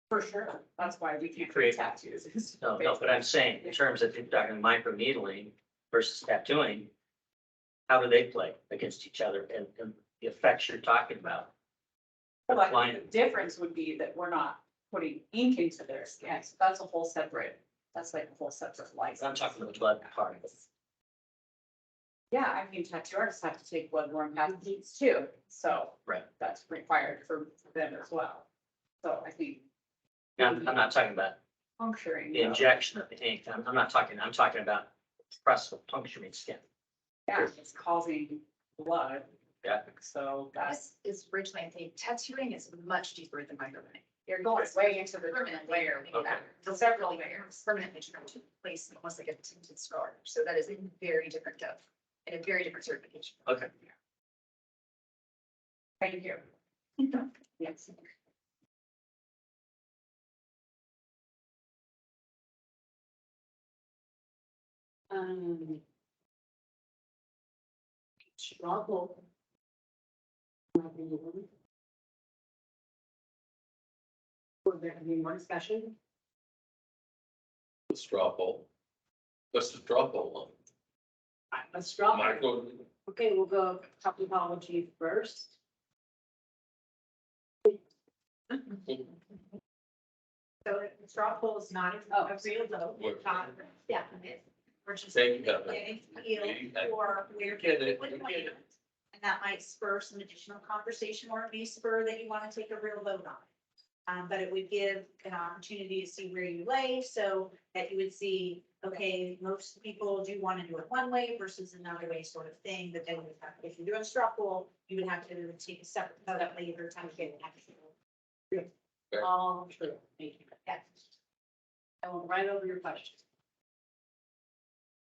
[SPEAKER 8] For sure, that's why we can't
[SPEAKER 11] Create-
[SPEAKER 8] create tattoos.
[SPEAKER 11] No, but I'm saying in terms of if you're talking microneedling versus tattooing, how do they play against each other and the effects you're talking about?
[SPEAKER 8] Well, I
[SPEAKER 11] Applying-
[SPEAKER 8] think the difference would be that we're not putting ink into their skin, so that's a whole separate, that's like a whole separate license.
[SPEAKER 11] I'm talking about the blood part.
[SPEAKER 8] Yeah, I mean, tattoo artists have to take bloodborne pathogens too, so.
[SPEAKER 11] Right.
[SPEAKER 8] That's required for them as well. So I think
[SPEAKER 11] Now, I'm not talking about
[SPEAKER 8] puncturing.
[SPEAKER 11] the injection of the ink. I'm talking about press puncturing skin.
[SPEAKER 8] Yeah, it's causing blood,
[SPEAKER 11] Yeah.
[SPEAKER 8] so that's,
[SPEAKER 10] This is originally, I think tattooing is much deeper than microneedling.
[SPEAKER 8] you're going way into the
[SPEAKER 10] Permanent
[SPEAKER 8] layer.
[SPEAKER 11] Okay.
[SPEAKER 10] Several layers, permanently turned to place almost like a tinted scar. So that is a very different depth and a very different certification.
[SPEAKER 11] Okay.
[SPEAKER 8] Thank you. Yes.
[SPEAKER 1] Struggle. Was there any more discussion?
[SPEAKER 6] The straw poll. What's the straw poll
[SPEAKER 1] All right, let's drop
[SPEAKER 6] on?
[SPEAKER 1] it.
[SPEAKER 6] Michael,
[SPEAKER 1] Okay, we'll go topology first.
[SPEAKER 4] So the straw poll is not available.
[SPEAKER 6] What?
[SPEAKER 4] Yeah. We're just
[SPEAKER 6] Thank you, Heather.
[SPEAKER 4] getting a feel for where
[SPEAKER 6] Get it,
[SPEAKER 4] people would
[SPEAKER 6] we get
[SPEAKER 4] land.
[SPEAKER 6] it.
[SPEAKER 4] And that might spur some additional conversation or it may spur that you want to take a real vote on. But it would give an opportunity to see where you lay, so that you would see, okay, most people do want to do it one way versus another way sort of thing, but then if you're doing a straw poll, you would have to take a separate vote later time to get an actual.
[SPEAKER 1] All true, thank you.
[SPEAKER 4] Yeah.
[SPEAKER 1] I will write over your question.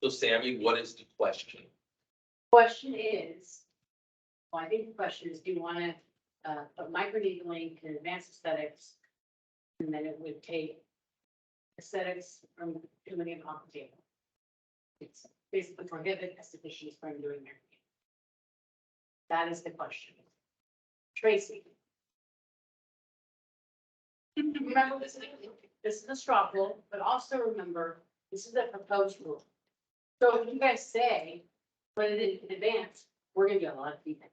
[SPEAKER 6] So Sammy, what is the question?
[SPEAKER 1] Question is, well, I think the question is, do you want to, put microneedling and advanced aesthetics? And then it would take aesthetics from doing it off the table. It's basically prohibit estheticians from doing their. That is the question. Tracy. Remember, this is a straw poll, but also remember, this is a proposed rule. So if you guys say, put it in advance, we're gonna get a lot of feedback.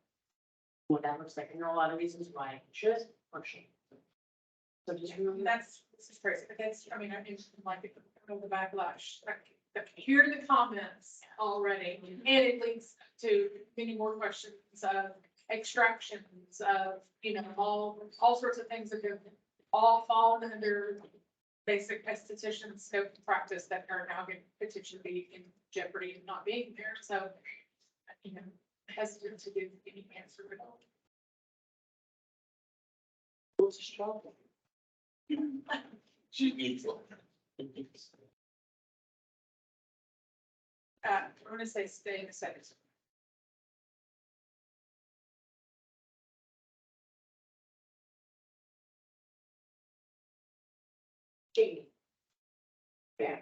[SPEAKER 1] what that looks like. I know a lot of reasons why it should or shouldn't. So just remember that.
[SPEAKER 5] This is crazy, but that's, I mean, I mean, like, the backlash, I hear the comments already, and it leads to many more questions of extractions of, you know, all sorts of things that have all fallen under basic esthetician scope of practice that are now going to potentially be in jeopardy of not being there, so, you know, hesitant to give any answer at all.
[SPEAKER 1] It's a struggle.
[SPEAKER 6] She needs one.
[SPEAKER 5] I'm gonna say stay in the settings.
[SPEAKER 1] Jamie. Yeah.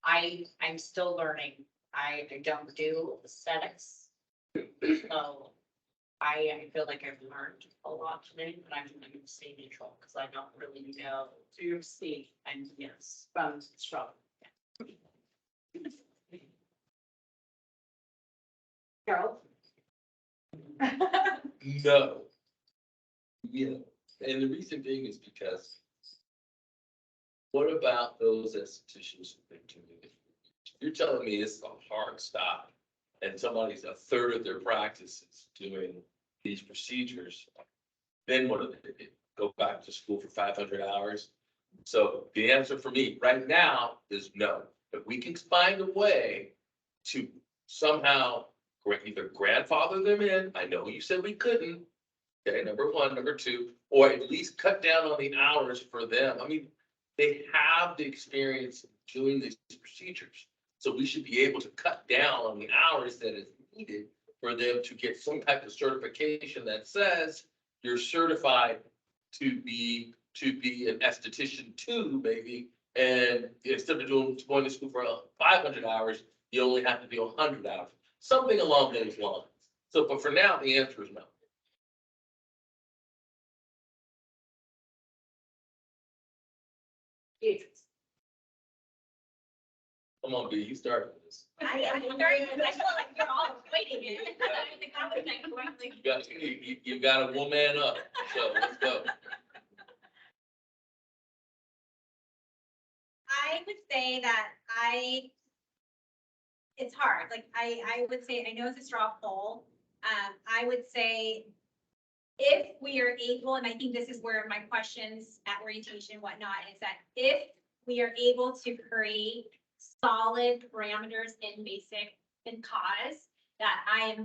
[SPEAKER 3] I'm still learning. I don't do aesthetics. So I feel like I've learned a lot today, but I'm going to stay neutral because I don't really know.
[SPEAKER 1] So you're Steve
[SPEAKER 3] And yes,
[SPEAKER 1] from struggle. Carol?
[SPEAKER 6] No. Yeah, and the reason being is because what about those estheticians who've been doing it? You're telling me it's a hard stop and somebody's a third of their practice is doing these procedures. Then what do they do? Go back to school for 500 hours? So the answer for me right now is no. If we can find a way to somehow either grandfather them in, I know you said we couldn't. Okay, number one, number two, or at least cut down on the hours for them. I mean, they have the experience of doing these procedures. So we should be able to cut down on the hours that is needed for them to get some type of certification that says you're certified to be an esthetician too, maybe. And instead of going to school for 500 hours, you only have to do 100 hours, something along those lines. So, but for now, the answer is no.
[SPEAKER 1] Beatrice.
[SPEAKER 6] Come on, B, you started this.
[SPEAKER 7] I feel like you're all waiting in. The comments are going like.
[SPEAKER 6] You got a woman up, so let's go.
[SPEAKER 7] I would say that it's hard, like, I would say, I know it's a straw poll. I would say if we are able, and I think this is where my questions at orientation, whatnot, is that if we are able to create solid parameters in basic and cause, that I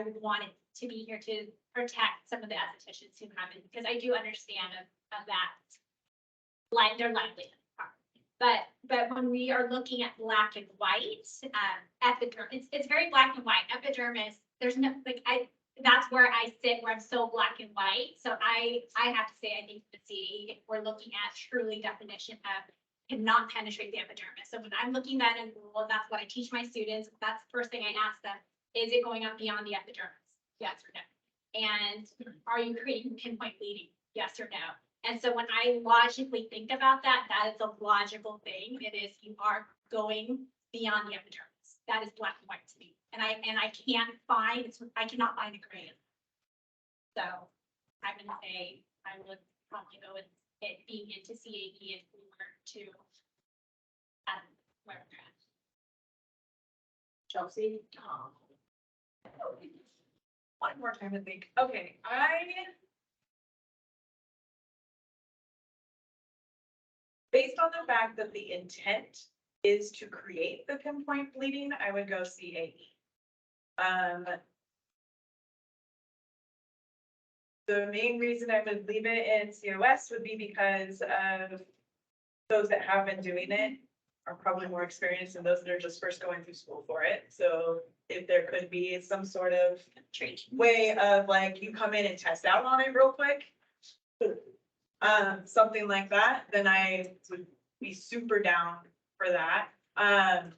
[SPEAKER 7] would want it to be here to protect some of the estheticians who come in, because I do understand of that. Like their livelihood. But when we are looking at black and white, epidermis, it's very black and white. Epidermis, there's no, like, that's where I sit, where I'm so black and white. So I have to say, I think the CAE, if we're looking at truly definition of cannot penetrate the epidermis. So when I'm looking at in Google, that's what I teach my students. That's the first thing I ask them. Is it going up beyond the epidermis? Yes or no? And are you creating pinpoint bleeding? Yes or no? And so when I logically think about that, that is a logical thing. It is, you are going beyond the epidermis. That is black and white to me. And I can't find, I cannot find a gray. So I'm gonna say I would probably go with it being into CAE if we were to where we're at.
[SPEAKER 1] Chelsea.
[SPEAKER 9] One more time to think. Okay, based on the fact that the intent is to create the pinpoint bleeding, I would go CAE. The main reason I would leave it in COS would be because of those that have been doing it are probably more experienced than those that are just first going through school for it. So if there could be some sort of way of like, you come in and test out on it real quick, something like that, then I would be super down for that. I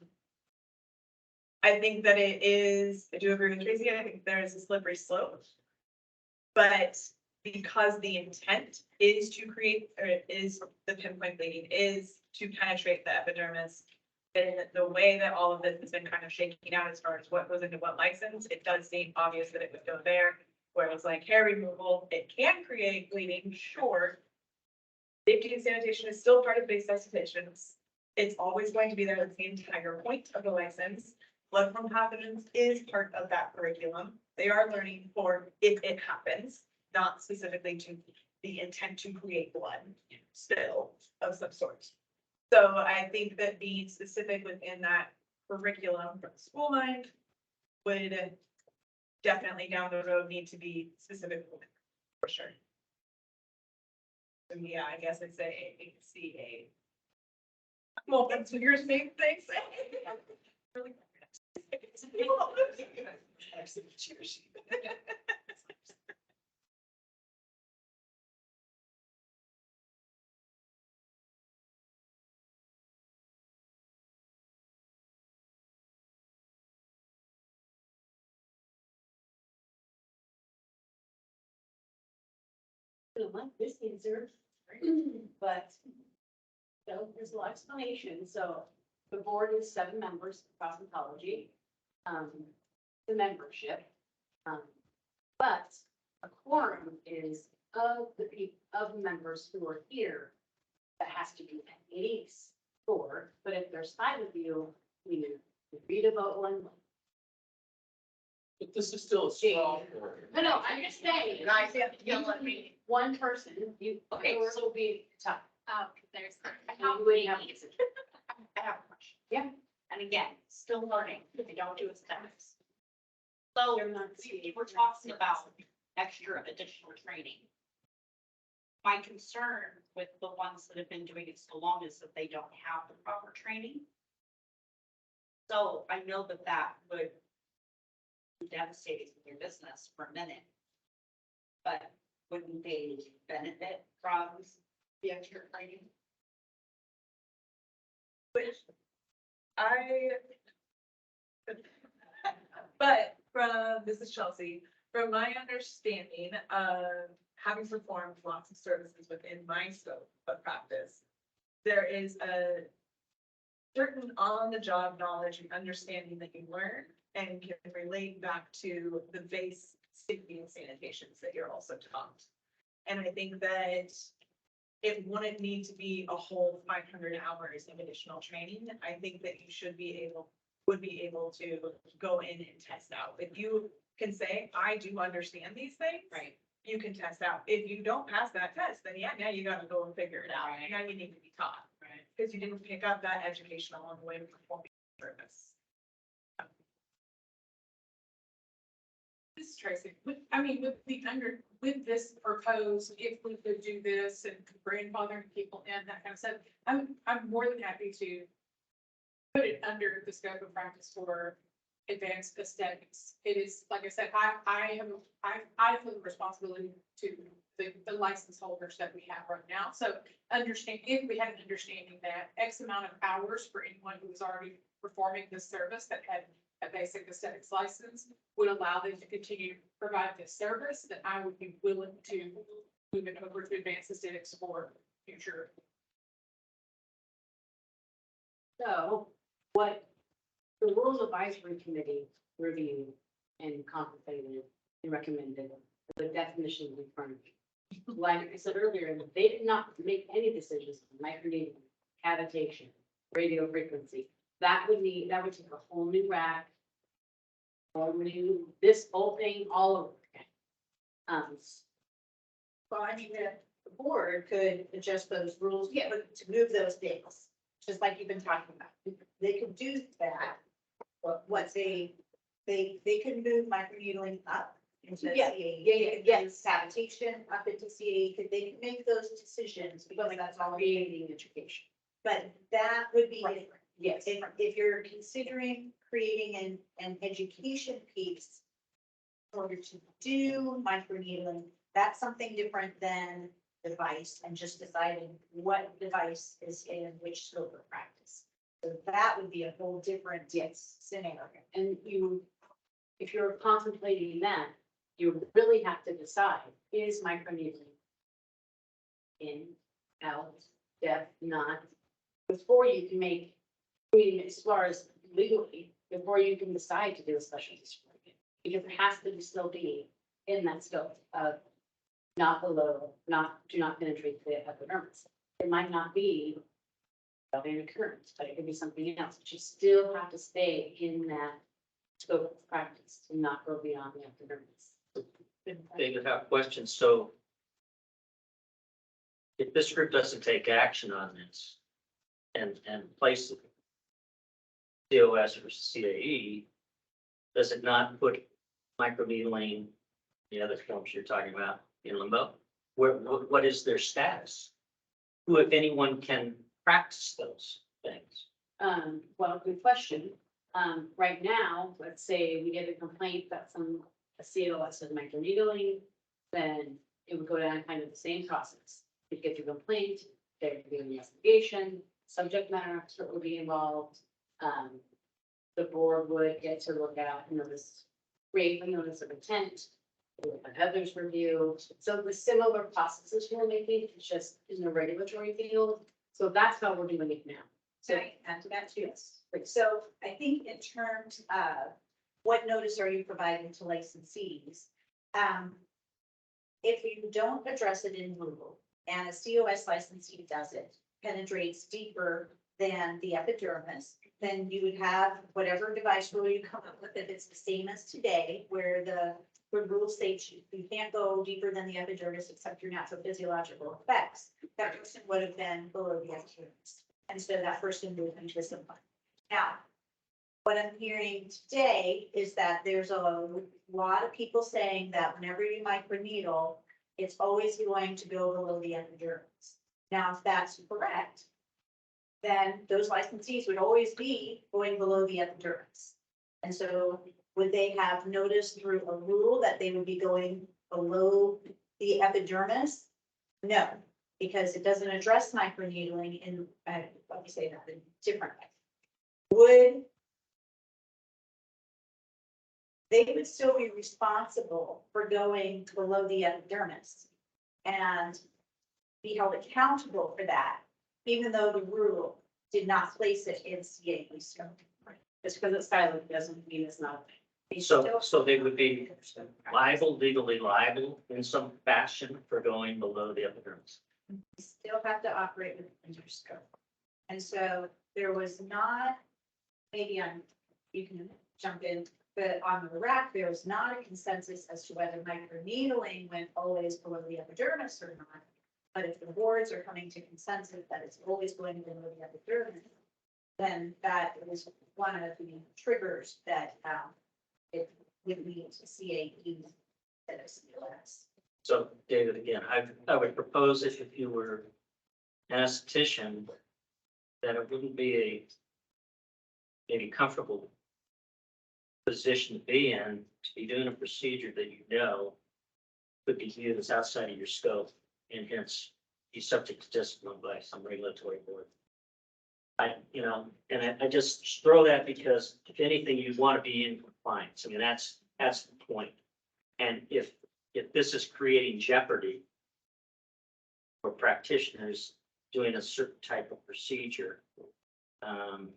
[SPEAKER 9] think that it is, I do agree with Tracy, I think there is a slippery slope. But because the intent is to create, or is the pinpoint bleeding, is to penetrate the epidermis, in the way that all of this has been kind of shaking out as far as what goes into what license, it does seem obvious that it would go there. Where it's like hair removal, it can create bleeding, sure. Safety and sanitation is still part of base specifications. It's always going to be there. That's the entire point of the license. Bloodborne pathogens is part of that curriculum. They are learning for if it happens, not specifically to the intent to create blood spill of some sort. So I think that being specific within that curriculum for the school mind would definitely down the road need to be specific for sure. So yeah, I guess I'd say CA. Well, that's what your main thing. Really.
[SPEAKER 1] don't like this answer, but so there's a lot of explanation. So the board is 7 members of cosmetology, the membership. But a quorum is of the people, of members who are here. That has to be at least 4, but if there's 5 of you, we need 3 to vote 1.
[SPEAKER 6] But this is still a strong.
[SPEAKER 1] No, I'm just saying.
[SPEAKER 3] And I said, you don't let me.
[SPEAKER 1] One person, you,
[SPEAKER 3] Okay,
[SPEAKER 1] yours will be tough.
[SPEAKER 3] There's.
[SPEAKER 1] You wouldn't have-
[SPEAKER 3] I have a question.
[SPEAKER 1] Yeah.
[SPEAKER 3] And again, still learning, they don't do it steps. So
[SPEAKER 1] You're not-
[SPEAKER 3] we're talking about extra additional training. My concern with the ones that have been doing it so long is that they don't have the proper training. So I know that that would be devastating for their business for a minute. But wouldn't they benefit from the extra training?
[SPEAKER 9] But from, this is Chelsea, from my understanding of having performed lots of services within my scope of practice, there is a certain on-the-job knowledge and understanding that you learn and can relate back to the base safety and sanitations that you're also taught. And I think that it wouldn't need to be a whole 500 hours of additional training. I think that you would be able to go in and test out. If you can say, I do understand these things.
[SPEAKER 3] Right.
[SPEAKER 9] You can test out. If you don't pass that test, then yeah, now you gotta go and figure it out.
[SPEAKER 3] Right.
[SPEAKER 9] Now you need to be taught.
[SPEAKER 3] Right.
[SPEAKER 9] Because you didn't pick up that education along the way to perform service.
[SPEAKER 5] This is Tracy, with this proposed, if we could do this and grandfathering people in, that kind of stuff, I'm more than happy to put it under the scope of practice for advanced aesthetics. It is, like I said, I feel the responsibility to the license holders that we have right now. So if we had an understanding that X amount of hours for anyone who was already performing this service that had a basic aesthetics license would allow them to continue to provide this service, then I would be willing to move it over to advanced aesthetics for future.
[SPEAKER 1] So what the Rules Advisory Committee reviewed and contemplated and recommended the definition we furnished. Like I said earlier, they did not make any decisions on microneedling, cavitation, radio frequency. That would take a whole new rack. This whole thing all over again.
[SPEAKER 4] Well, I mean, the board could adjust those rules, yeah, but to move those things, just like you've been talking about. They could do that. What they could move microneedling up into
[SPEAKER 1] Yeah,
[SPEAKER 4] CAE.
[SPEAKER 1] yes.
[SPEAKER 4] Sanitation up into CAE, they could make those decisions because that's all.
[SPEAKER 1] Creating education.
[SPEAKER 4] But that would be
[SPEAKER 1] Right.
[SPEAKER 4] different.
[SPEAKER 1] Yes.
[SPEAKER 4] If you're considering creating an education piece in order to do microneedling, that's something different than device and just deciding what device is in which scope of practice. So that would be a whole different scenario.
[SPEAKER 1] And if you're contemplating that, you really have to decide, is microneedling in, out, depth, not, before you can make I mean, as far as legally, before you can decide to do a special use permit, because it has to still be in that scope of not below, do not penetrate the epidermis. It might not be an occurrence, but it could be something else, but you still have to stay in that scope of practice to not go beyond the epidermis.
[SPEAKER 11] David, have questions. So if this group doesn't take action on this and place the COS or CAE, does it not put microneedling, the other forms you're talking about, in limbo? What is their status? Who, if anyone, can practice those things?
[SPEAKER 1] Well, good question. Right now, let's say we get a complaint that a COS is microneedling, then it would go down kind of the same process. You'd get your complaint, there would be an investigation, subject matter expert would be involved. The board would get to look at, create a notice of intent, others review. So the similar processes we're making, it's just in the regulatory field. So that's how we're doing it now.
[SPEAKER 4] Can I add to that too?
[SPEAKER 1] Yes.
[SPEAKER 4] So I think in terms of what notice are you providing to licensees? If you don't address it in rule and a COS licensee does it, penetrates deeper than the epidermis, then you would have whatever device rule you come up with, if it's the same as today, where the rule states you can't go deeper than the epidermis except your natural physiological effects, that person would have been below the epidermis. And so that person moved into discipline. Now, what I'm hearing today is that there's a lot of people saying that whenever you microneedle, it's always going to go below the epidermis. Now, if that's correct, then those licensees would always be going below the epidermis. And so would they have noticed through a rule that they would be going below the epidermis? No, because it doesn't address microneedling in, let me say that in a different way. They would still be responsible for going below the epidermis and be held accountable for that, even though the rule did not place it in CAE scope.
[SPEAKER 1] Just because it's silent doesn't mean it's not.
[SPEAKER 11] So they would be liable, legally liable in some fashion for going below the epidermis.
[SPEAKER 4] You still have to operate within your scope. And so there was not, maybe you can jump in, but on the rack, there was not a consensus as to whether microneedling went always below the epidermis or not. But if the boards are coming to consensus that it's always going below the epidermis, then that is one of the triggers that it would lead to CAE instead of COS.
[SPEAKER 11] So David, again, I would propose if you were an esthetician, that it wouldn't be a maybe comfortable position to be in, to be doing a procedure that you know could be viewed as outside of your scope and hence be subject to discipline by some regulatory board. I just throw that because if anything, you want to be in compliance. I mean, that's the point. And if this is creating jeopardy for practitioners doing a certain type of procedure, I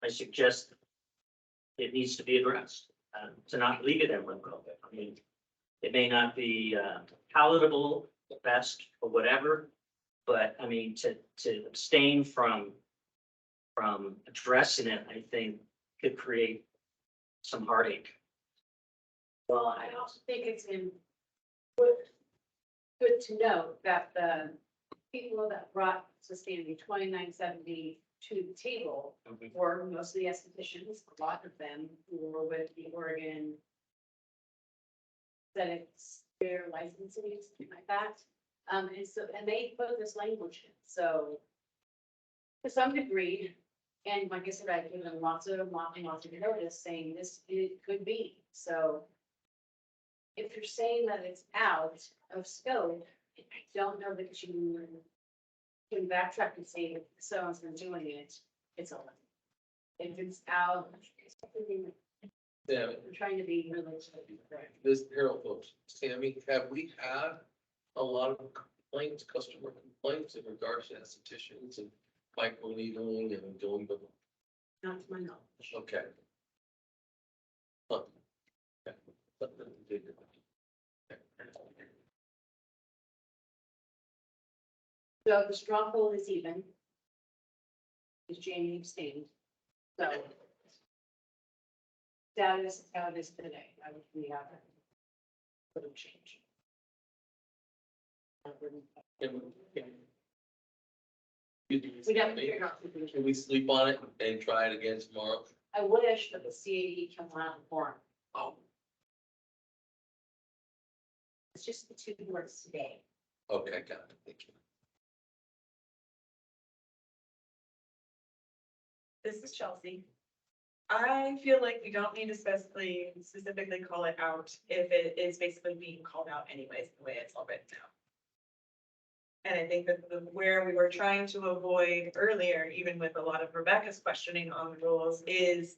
[SPEAKER 11] suggest it needs to be addressed, to not leave it in limbo. I mean, it may not be palatable, the best, or whatever, but I mean, to abstain from addressing it, I think could create some heartache.
[SPEAKER 1] Well, I also think it's good to note that the people that brought Sustainability 2970 to the table were mostly estheticians, a lot of them who were with the Oregon aesthetics fair licensing, something like that. And they put this language in, so to some degree, and like I said, I've given lots of notice saying this, it could be, so if you're saying that it's out of scope, I don't know that you can backtrack and say if someone's been doing it, it's all. If it's out,
[SPEAKER 6] Yeah,
[SPEAKER 1] I'm trying to be really correct.
[SPEAKER 6] this, Harold, folks, Tammy, have we had a lot of complaints, customer complaints in regards to estheticians and micro needling and doing the,
[SPEAKER 8] Not to my knowledge.
[SPEAKER 6] okay. Huh. Okay.
[SPEAKER 1] So the straw poll is even. Is Jamie abstained? So. Status is how it is today. I would be out. Would have changed. We'd have to figure out.
[SPEAKER 6] Can we sleep on it and try it again tomorrow?
[SPEAKER 1] I wish that the CAE come around the corner.
[SPEAKER 6] Oh,
[SPEAKER 1] It's just the 2 words today.
[SPEAKER 6] okay, got it, thank you.
[SPEAKER 9] This is Chelsea. I feel like we don't need to specifically call it out if it is basically being called out anyways, the way it's all written now. And I think that where we were trying to avoid earlier, even with a lot of Rebecca's questioning on the rules, is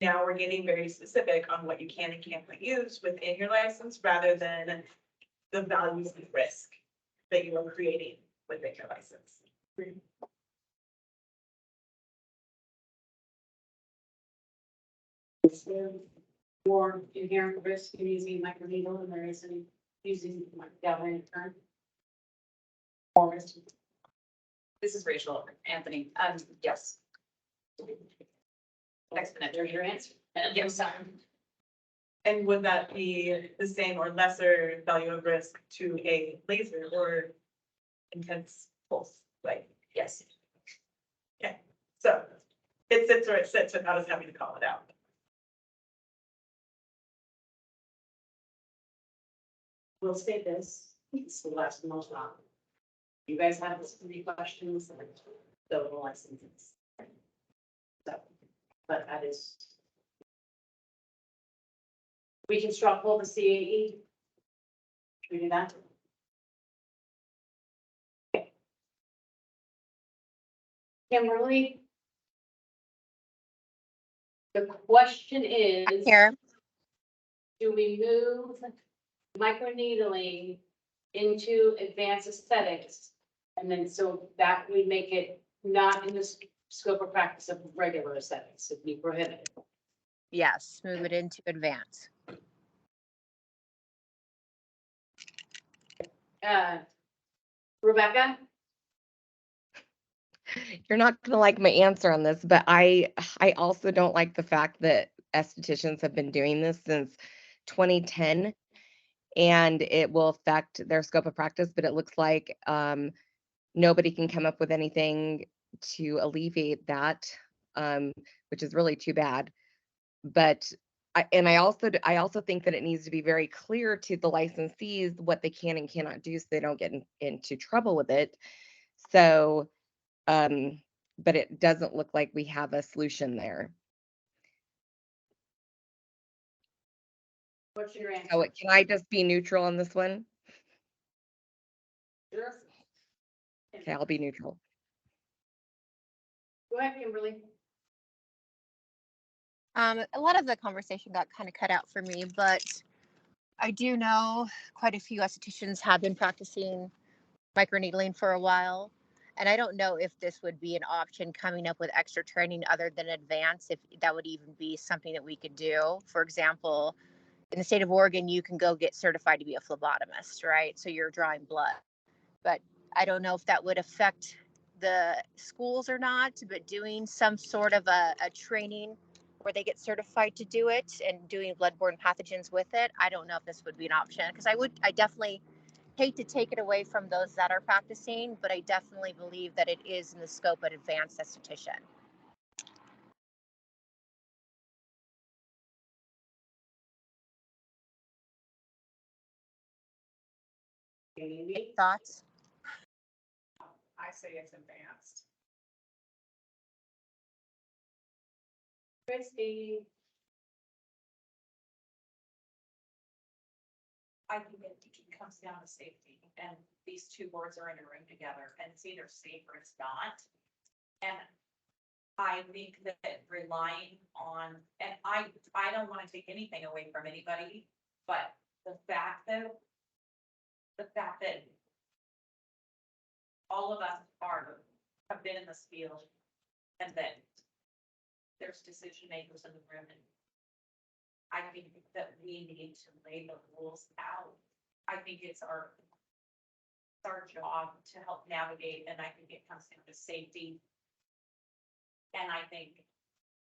[SPEAKER 9] now we're getting very specific on what you can and can't use within your license rather than the values and risk that you are creating within your license.
[SPEAKER 1] Is there more inherent risk in using microneedle than there is in using galvanic current? More risk.
[SPEAKER 3] This is Rachel, Anthony. Yes. Exponential.
[SPEAKER 1] There's your answer.
[SPEAKER 3] Yes.
[SPEAKER 9] And would that be the same or lesser value of risk to a laser or intense pulse? Like,
[SPEAKER 3] Yes.
[SPEAKER 9] okay, so it sits where it sits without us having to call it out.
[SPEAKER 1] We'll say this, it's the last most on. You guys have any questions? So the licenses. So, but that is. We can straw poll the CAE. Should we do that? Okay. Kimberly? The question is.
[SPEAKER 12] Here.
[SPEAKER 1] Do we move microneedling into advanced aesthetics? And then so that we make it not in the scope of practice of regular aesthetics, it'd be prohibited.
[SPEAKER 12] Yes, move it into advance.
[SPEAKER 1] Rebecca?
[SPEAKER 2] You're not gonna like my answer on this, but I also don't like the fact that estheticians have been doing this since 2010, and it will affect their scope of practice, but it looks like nobody can come up with anything to alleviate that, which is really too bad. But I also think that it needs to be very clear to the licensees what they can and cannot do so they don't get into trouble with it. So, but it doesn't look like we have a solution there.
[SPEAKER 1] What's your answer?
[SPEAKER 2] So can I just be neutral on this one?
[SPEAKER 1] Sure.
[SPEAKER 2] Okay, I'll be neutral.
[SPEAKER 1] Go ahead, Kimberly.
[SPEAKER 12] A lot of the conversation got kind of cut out for me, but I do know quite a few estheticians have been practicing microneedling for a while. And I don't know if this would be an option coming up with extra training other than advanced, if that would even be something that we could do. For example, in the state of Oregon, you can go get certified to be a phlebotomist, right? So you're drawing blood. But I don't know if that would affect the schools or not, but doing some sort of a training where they get certified to do it and doing bloodborne pathogens with it. I don't know if this would be an option, because I definitely hate to take it away from those that are practicing, but I definitely believe that it is in the scope of advanced esthetician.
[SPEAKER 1] Amy?
[SPEAKER 12] Thoughts?
[SPEAKER 5] I say it's advanced.
[SPEAKER 1] Christy?
[SPEAKER 3] I think it comes down to safety, and these two boards are in a room together, and it's either safe or it's not. And I think that relying on, and I don't want to take anything away from anybody, but the fact that all of us have been in this field and that there's decision makers in the room. And I think that we need to lay the rules out. I think it's our job to help navigate, and I think it comes down to safety. And I think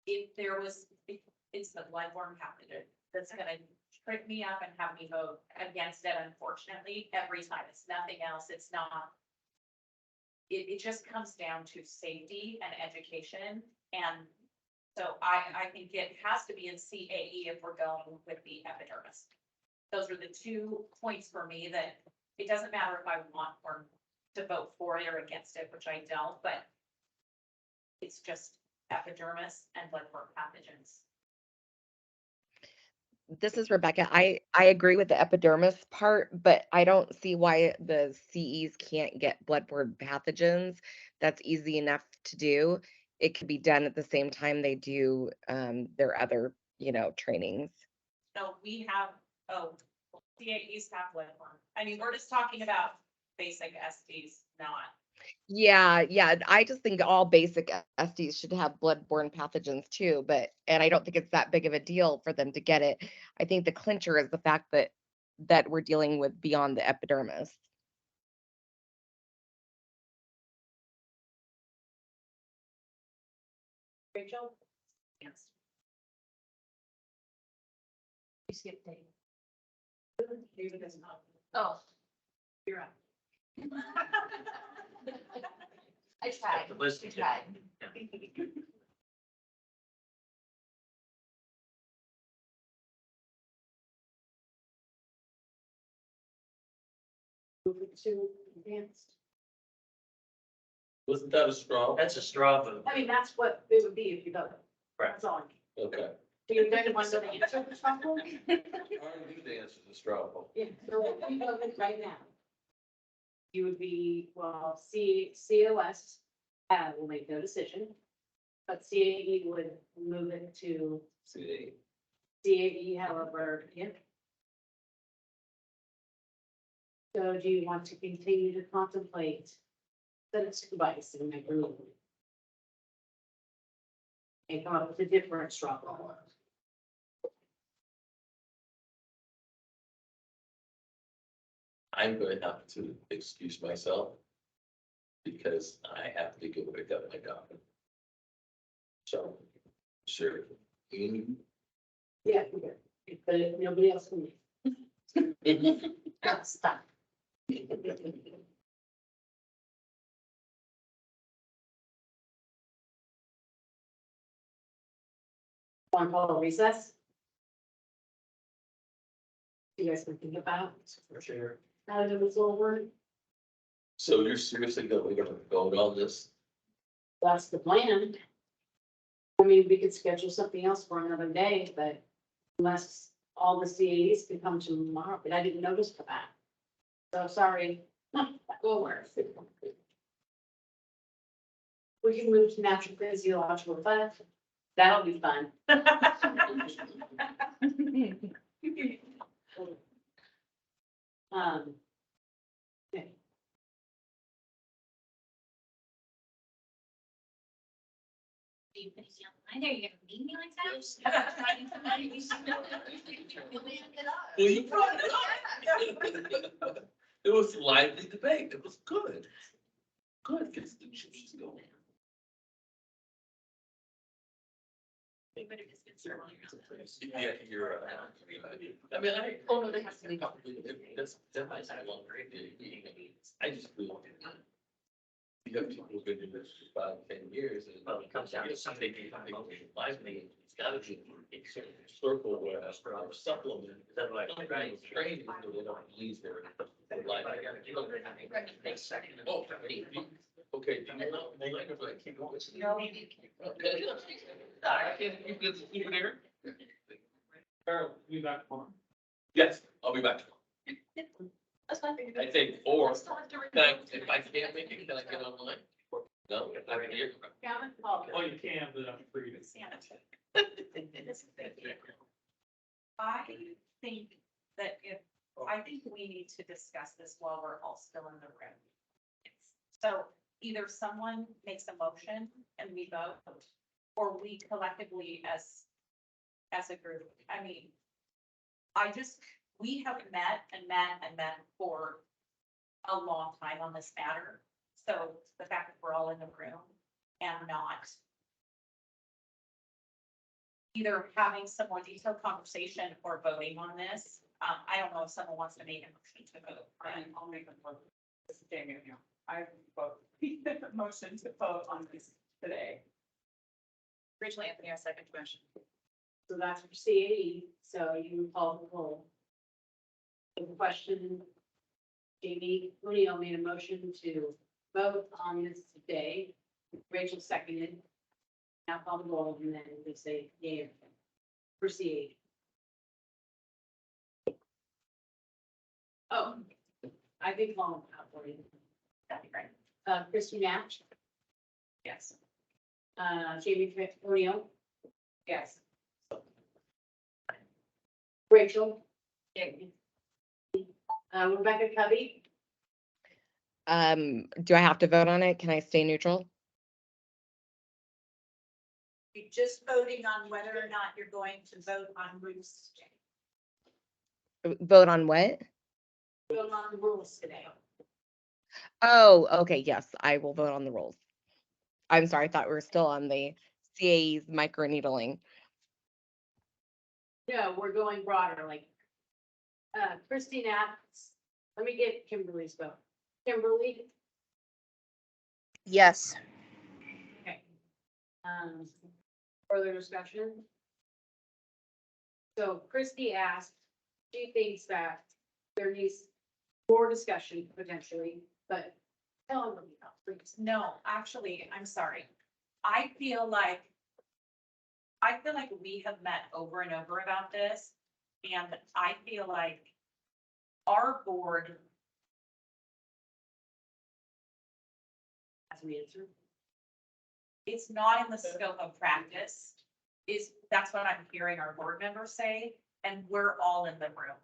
[SPEAKER 3] if it's the bloodborne pathogen that's gonna trip me up and have me vote against it, unfortunately, every time. It's nothing else. It's not. It just comes down to safety and education. And so I think it has to be in CAE if we're going with the epidermis. Those are the 2 points for me that it doesn't matter if I want or to vote for it or against it, which I don't, but it's just epidermis and bloodborne pathogens.
[SPEAKER 2] This is Rebecca. I agree with the epidermis part, but I don't see why the CEs can't get bloodborne pathogens. That's easy enough to do. It could be done at the same time they do their other, trainings.
[SPEAKER 3] So we have, CAEs have bloodborne. I mean, we're just talking about basic SDs, not.
[SPEAKER 2] Yeah. I just think all basic SDs should have bloodborne pathogens too, and I don't think it's that big of a deal for them to get it. I think the clincher is the fact that we're dealing with beyond the epidermis.
[SPEAKER 1] Rachel?
[SPEAKER 3] Yes.
[SPEAKER 1] You skipped Dave.
[SPEAKER 3] David is not.
[SPEAKER 1] Oh,
[SPEAKER 3] You're up.
[SPEAKER 1] I tried.
[SPEAKER 11] The list
[SPEAKER 1] I
[SPEAKER 11] is
[SPEAKER 1] tried. Move it to advanced.
[SPEAKER 6] Wasn't that a straw?
[SPEAKER 11] That's a straw vote.
[SPEAKER 1] I mean, that's what it would be if you voted.
[SPEAKER 11] Right.
[SPEAKER 1] That's all.
[SPEAKER 6] Okay.
[SPEAKER 1] Do you guys want to answer the problem?
[SPEAKER 6] I already knew the answer to the straw poll.
[SPEAKER 1] Yeah, so if you voted right now, you would be, well, COS will make no decision, but CAE would move it to
[SPEAKER 6] See,
[SPEAKER 1] CAE, however, yeah. So do you want to continue to contemplate that it's device and make remove it? And come up with a different struggle?
[SPEAKER 6] I'm going to have to excuse myself because I have to go pick up my dog. So, sure.
[SPEAKER 1] Yeah, okay. But if nobody else can. Stop. Want to call a recess? You guys can think about
[SPEAKER 6] For sure.
[SPEAKER 1] how to move forward.
[SPEAKER 6] So you're seriously going to vote on this?
[SPEAKER 1] That's the plan. I mean, we could schedule something else for another day, but unless all the CAs can come tomorrow, but I didn't notice for that. So sorry. Go work. We can move to natural physiological effect. That'll be fun. Okay.
[SPEAKER 7] I know you're gonna leave me like that.
[SPEAKER 6] Well, you brought it up. It was lively debate. It was good. Good, gets the juices going. Yeah, you're, I mean, oh no, they have to leave out. That might sound long, right? I just feel. You have people who've been doing this for 5, 10 years. And
[SPEAKER 11] Well, it comes down to something lively.
[SPEAKER 6] It's gotta be a circle where or supplement.
[SPEAKER 11] That like, right?
[SPEAKER 6] Training, so they don't lose their life. Oh, okay. Do you know the language I keep going? Okay. You good, you there?
[SPEAKER 5] Carol, you back tomorrow?
[SPEAKER 6] Yes, I'll be back tomorrow.
[SPEAKER 3] That's fine.
[SPEAKER 6] I think, or, if I can't make it, can I get online? No, I'm here.
[SPEAKER 5] Oh, you can, but I'm free to.
[SPEAKER 3] I think that I think we need to discuss this while we're all still in the room. So either someone makes a motion and we vote, or we collectively as a group, I mean, we have met and met and met for a long time on this matter. So the fact that we're all in the room and not either having some more detailed conversation or voting on this, I don't know if someone wants to make a motion to vote.
[SPEAKER 5] I'll make a motion. This is Jamie O'Neill. I vote, motion to vote on this today.
[SPEAKER 3] Rachel Anthony, our second motion.
[SPEAKER 1] So that's for CAE, so you call the roll. The question, Jamie O'Neill made a motion to vote on this today. Rachel seconded. Now call the roll and then we say yea or nay. For CAE. Oh, I think long out for you.
[SPEAKER 3] That'd be great.
[SPEAKER 1] Christy Natch,
[SPEAKER 3] Yes.
[SPEAKER 1] Jamie O'Neill,
[SPEAKER 5] Yes.
[SPEAKER 1] Rachel. Rebecca Covey,
[SPEAKER 2] Do I have to vote on it? Can I stay neutral?
[SPEAKER 4] You're just voting on whether or not you're going to vote on roofs.
[SPEAKER 2] Vote on what?
[SPEAKER 1] vote on the rules today.
[SPEAKER 2] Oh, okay, yes, I will vote on the rules. I'm sorry, I thought we were still on the CAE's microneedling.
[SPEAKER 1] No, we're going broader, like, Christy Natch, let me get Kimberly's vote. Kimberly,
[SPEAKER 12] Yes.
[SPEAKER 1] okay. Further discussion? So Christy asked, she thinks that there needs more discussion potentially, but tell them, please.
[SPEAKER 3] No, actually, I'm sorry. I feel like we have met over and over about this, and I feel like our board,
[SPEAKER 1] As we answer.
[SPEAKER 3] it's not in the scope of practice. That's what I'm hearing our board members say, and we're all in the room.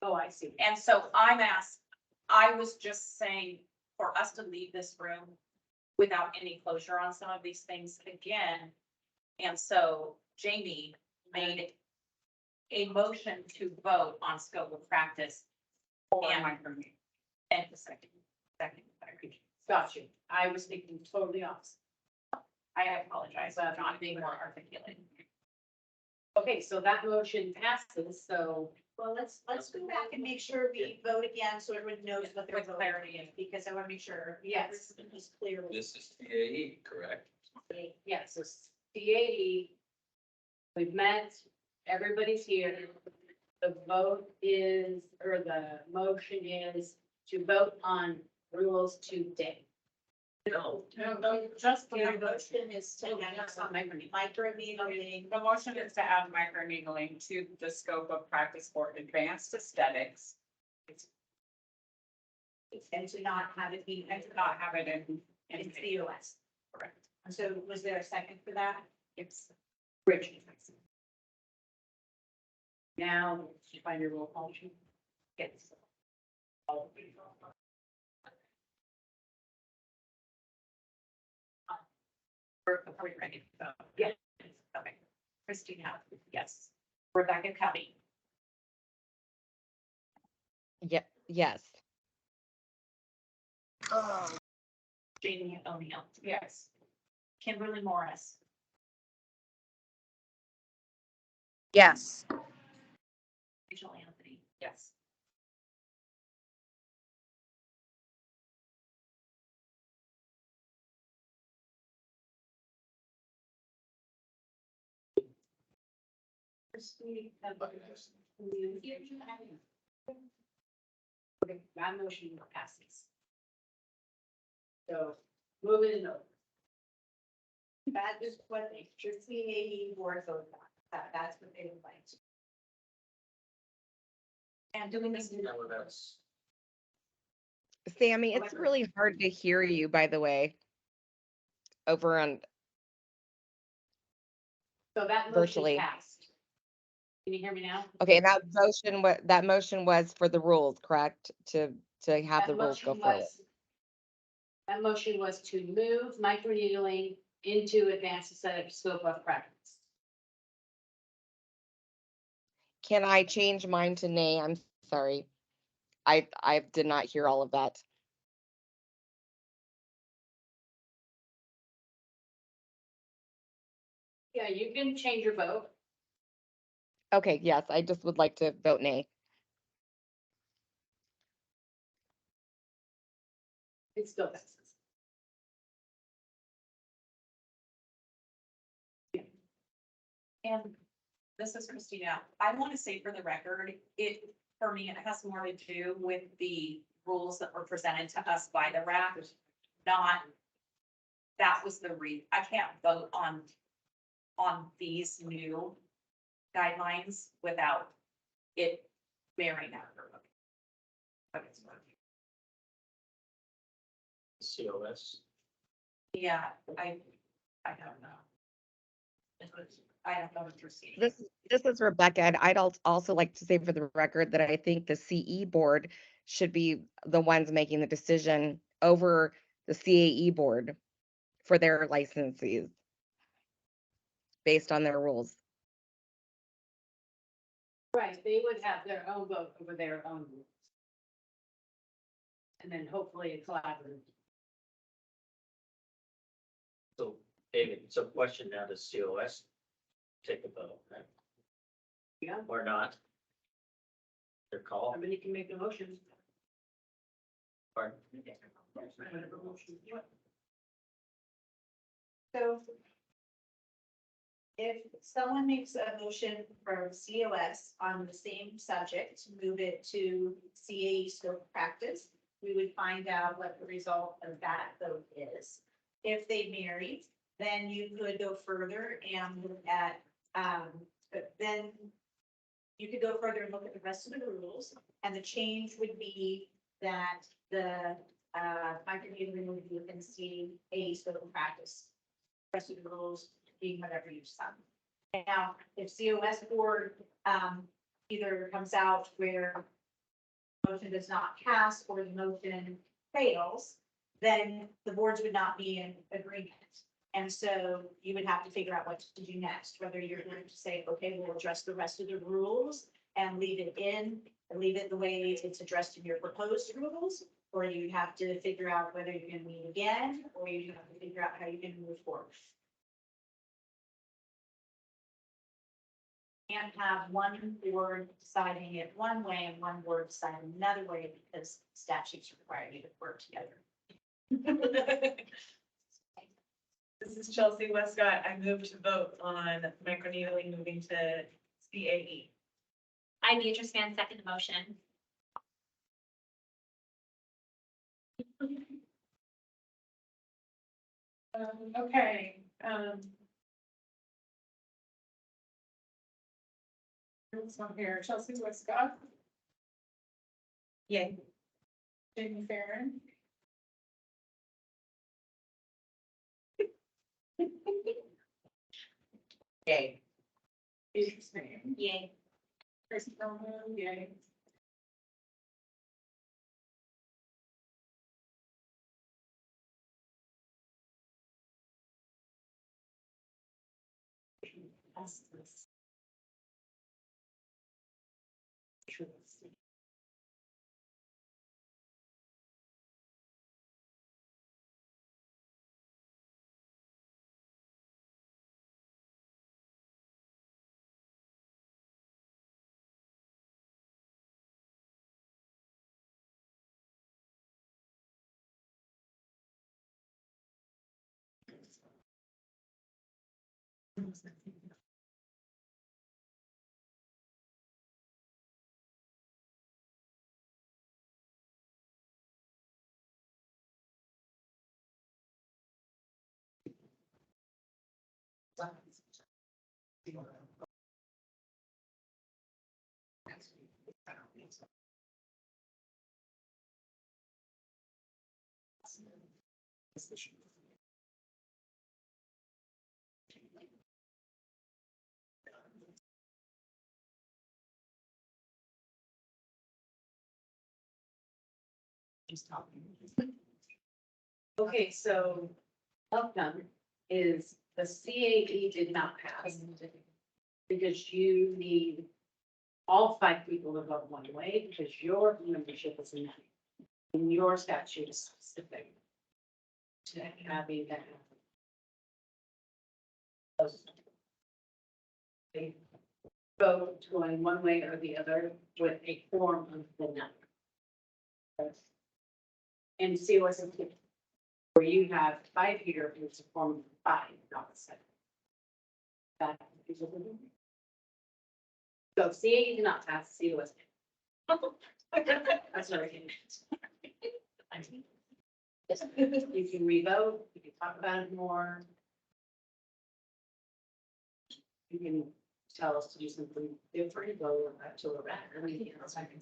[SPEAKER 1] Oh, I see.
[SPEAKER 3] And so I was just saying, for us to leave this room without any closure on some of these things again. And so Jamie made a motion to vote on scope of practice. And the second.
[SPEAKER 1] Got you. I was thinking totally opposite.
[SPEAKER 3] I apologize for not being more articulate.
[SPEAKER 1] Okay, so that motion passes, so
[SPEAKER 4] Well, let's go back and make sure we vote again, so everyone knows what they're
[SPEAKER 3] With
[SPEAKER 4] voting,
[SPEAKER 3] clarity.
[SPEAKER 4] because I want to make sure.
[SPEAKER 1] Yes.
[SPEAKER 4] everything is clear.
[SPEAKER 6] This is CAE, correct?
[SPEAKER 1] yes, so CAE. We've met, everybody's here. The vote is, or the motion is to vote on rules today.
[SPEAKER 6] No.
[SPEAKER 5] Just
[SPEAKER 4] The motion is to add some microneedling.
[SPEAKER 5] The motion is to add microneedling to the scope of practice for advanced aesthetics.
[SPEAKER 4] And to not have it be,
[SPEAKER 5] And to not have it in.
[SPEAKER 4] in COS.
[SPEAKER 5] Correct.
[SPEAKER 4] So was there a second for that?
[SPEAKER 5] It's
[SPEAKER 1] Rich. Now, you find your roll call sheet. Yes.
[SPEAKER 3] Are we ready?
[SPEAKER 1] Yeah.
[SPEAKER 3] Okay. Christina, yes. Rebecca Covey,
[SPEAKER 2] Yeah, yes.
[SPEAKER 3] Jamie O'Neill,
[SPEAKER 5] yes.
[SPEAKER 3] Kimberly Morris,
[SPEAKER 12] Yes.
[SPEAKER 3] Rachel Anthony,
[SPEAKER 5] Yes.
[SPEAKER 1] Okay, that motion passes. So, moving it over.
[SPEAKER 4] That is what the CAE board voted on. That's what they would like.
[SPEAKER 3] and doing this.
[SPEAKER 6] No, that's.
[SPEAKER 2] Sammy, it's really hard to hear you, by the way. Over on
[SPEAKER 1] So that motion
[SPEAKER 2] Virtually.
[SPEAKER 1] passed. Can you hear me now?
[SPEAKER 2] okay, and that motion was for the rules, correct? To have
[SPEAKER 1] That
[SPEAKER 2] the rules go
[SPEAKER 1] motion
[SPEAKER 2] forward.
[SPEAKER 1] was- That motion was to move microneedling into advanced aesthetic scope of practice.
[SPEAKER 2] Can I change mine to nay? I'm sorry. I did not hear all of that.
[SPEAKER 1] Yeah, you can change your vote.
[SPEAKER 2] Okay, yes, I just would like to vote nay.
[SPEAKER 1] It still passes.
[SPEAKER 3] And this is Christina. I want to say for the record, for me, it has more to do with the rules that were presented to us by the RAC, not, that was the I can't vote on these new guidelines without it bearing that.
[SPEAKER 11] COS.
[SPEAKER 3] Yeah, I don't know. I don't know the procedure.
[SPEAKER 2] This is Rebecca, and I'd also like to say for the record that I think the CE board should be the ones making the decision over the CAE board for their licensees based on their rules.
[SPEAKER 1] Right, they would have their own vote over their own rules. And then hopefully it's collaborative.
[SPEAKER 11] So David, so question now, does COS take a vote, right?
[SPEAKER 1] Yeah.
[SPEAKER 11] Or not? Their call?
[SPEAKER 1] Somebody can make a motion.
[SPEAKER 11] Pardon?
[SPEAKER 1] Whatever motion you want.
[SPEAKER 4] So if someone makes a motion for COS on the same subject, move it to CAE scope practice, we would find out what the result of that vote is. If they married, then you could go further and look at, then you could go further and look at the rest of the rules, and the change would be that the microneedling would be within CAE scope of practice. Rest of the rules being whatever you decide. Now, if COS board either comes out where motion does not pass or the motion fails, then the boards would not be in agreement. And so you would have to figure out what to do next, whether you're going to say, okay, we'll address the rest of the rules and leave it in, and leave it the way it's addressed in your proposed rules, or you have to figure out whether you're going to meet again, or you have to figure out how you're going to move forward. Can't have one board deciding it one way and one board deciding another way because statutes require you to work together.
[SPEAKER 9] This is Chelsea Westcott. I move to vote on microneedling moving to CAE.
[SPEAKER 7] I, Beatrice Van, second the motion.
[SPEAKER 5] Okay, this one here, Chelsea Westcott,
[SPEAKER 9] Yay.
[SPEAKER 5] Jamie Farren,
[SPEAKER 9] Yay.
[SPEAKER 5] Beatrice Van,
[SPEAKER 7] Yay.
[SPEAKER 5] Tracy Romo, yay.
[SPEAKER 1] Okay, so outcome is the CAE did not pass. Because you need all 5 people to vote one way, because your membership is in. And your statute is specific. To having that. They vote going one way or the other with a form of the number. And COS where you have 5 here, it's a form of 5, not 7. That is a little. So CAE did not pass, COS. That's what I can. You can revote, you can talk about it more. You can tell us to do something different, go back to a rat, or anything else. I can.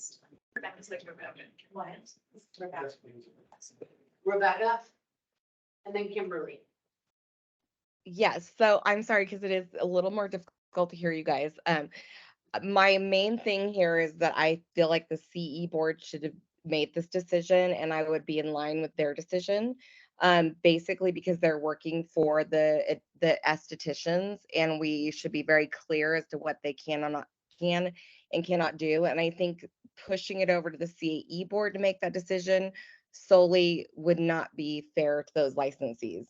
[SPEAKER 1] Rebecca. And then Kimberly.
[SPEAKER 2] Yes, so I'm sorry because it is a little more difficult to hear you guys. My main thing here is that I feel like the CE board should have made this decision and I would be in line with their decision. Basically because they're working for the estheticians and we should be very clear as to what they can and cannot do. And I think pushing it over to the CAE board to make that decision solely would not be fair to those licensees.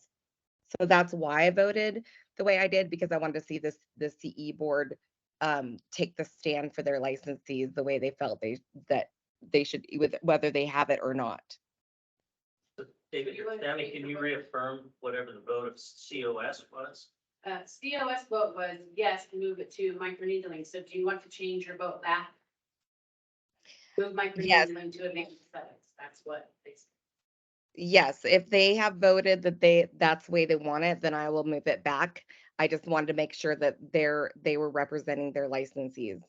[SPEAKER 2] So that's why I voted the way I did, because I wanted to see the CE board take the stand for their licensees the way they felt that they should, with whether they have it or not.
[SPEAKER 11] David, Danny, can you reaffirm whatever the vote of COS was?
[SPEAKER 1] COS vote was yes, to move it to microneedling. So do you want to change your vote back? Move microneedling to advanced aesthetics. That's what they said.
[SPEAKER 2] Yes, if they have voted that that's the way they want it, then I will move it back. I just wanted to make sure that they were representing their licensees.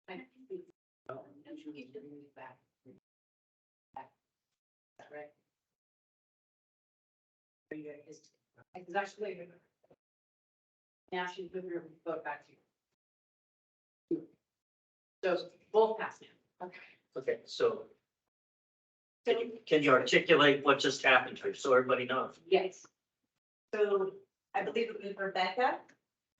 [SPEAKER 1] I think we- oh, and you need to move back. Back. Is that right? It's actually. Now she's moving her vote back to you. So both pass now. Okay.
[SPEAKER 11] Okay, so can you articulate what just happened here so everybody knows?
[SPEAKER 1] Yes.
[SPEAKER 4] So I believe it was Rebecca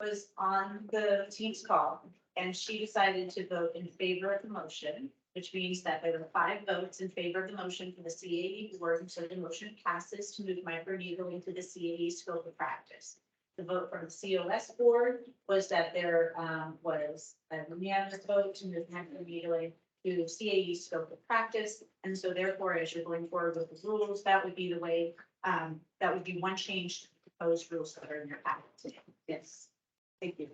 [SPEAKER 4] was on the team's call and she decided to vote in favor of the motion, which means that there were 5 votes in favor of the motion for the CAE board. So the motion passes to move microneedling to the CAE scope of practice. The vote from the COS board was that there was a unanimous vote to move microneedling to CAE scope of practice. And so therefore, as you're going forward with the rules, that would be the way, that would be one change to the proposed rules that are in your packet today.
[SPEAKER 1] Yes. Thank you.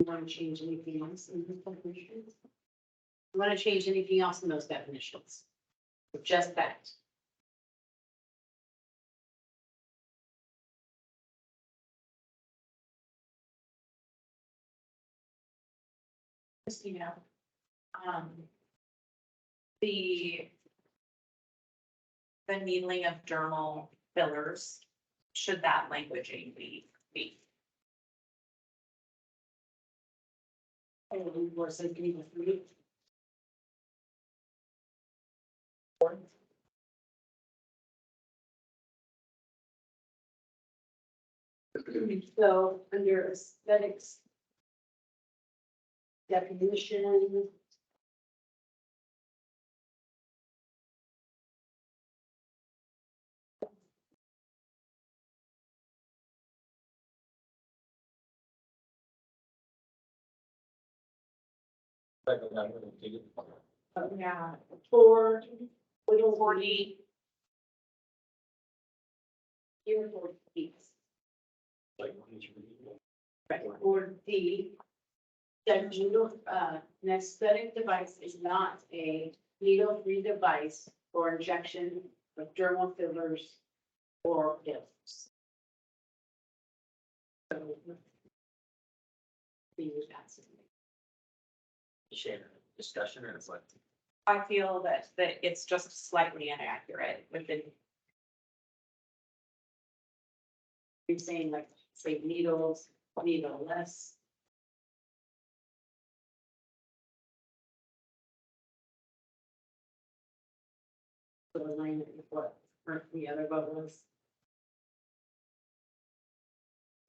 [SPEAKER 1] You want to change anything else in those definitions? You want to change anything else in those definitions? Or just that?
[SPEAKER 3] Just, the needling of dermal fillers, should that language be?
[SPEAKER 1] Or something with me. So under aesthetics. Definition. Yeah, for little 40. Here for these. Right, or D. The needle, an aesthetic device is not a needle-free device for injection of dermal fillers or pills. So. We use that.
[SPEAKER 11] Share discussion or what?
[SPEAKER 3] I feel that it's just slightly inaccurate within.
[SPEAKER 1] You're saying like, say needles, needle less. the line with what the other vote was.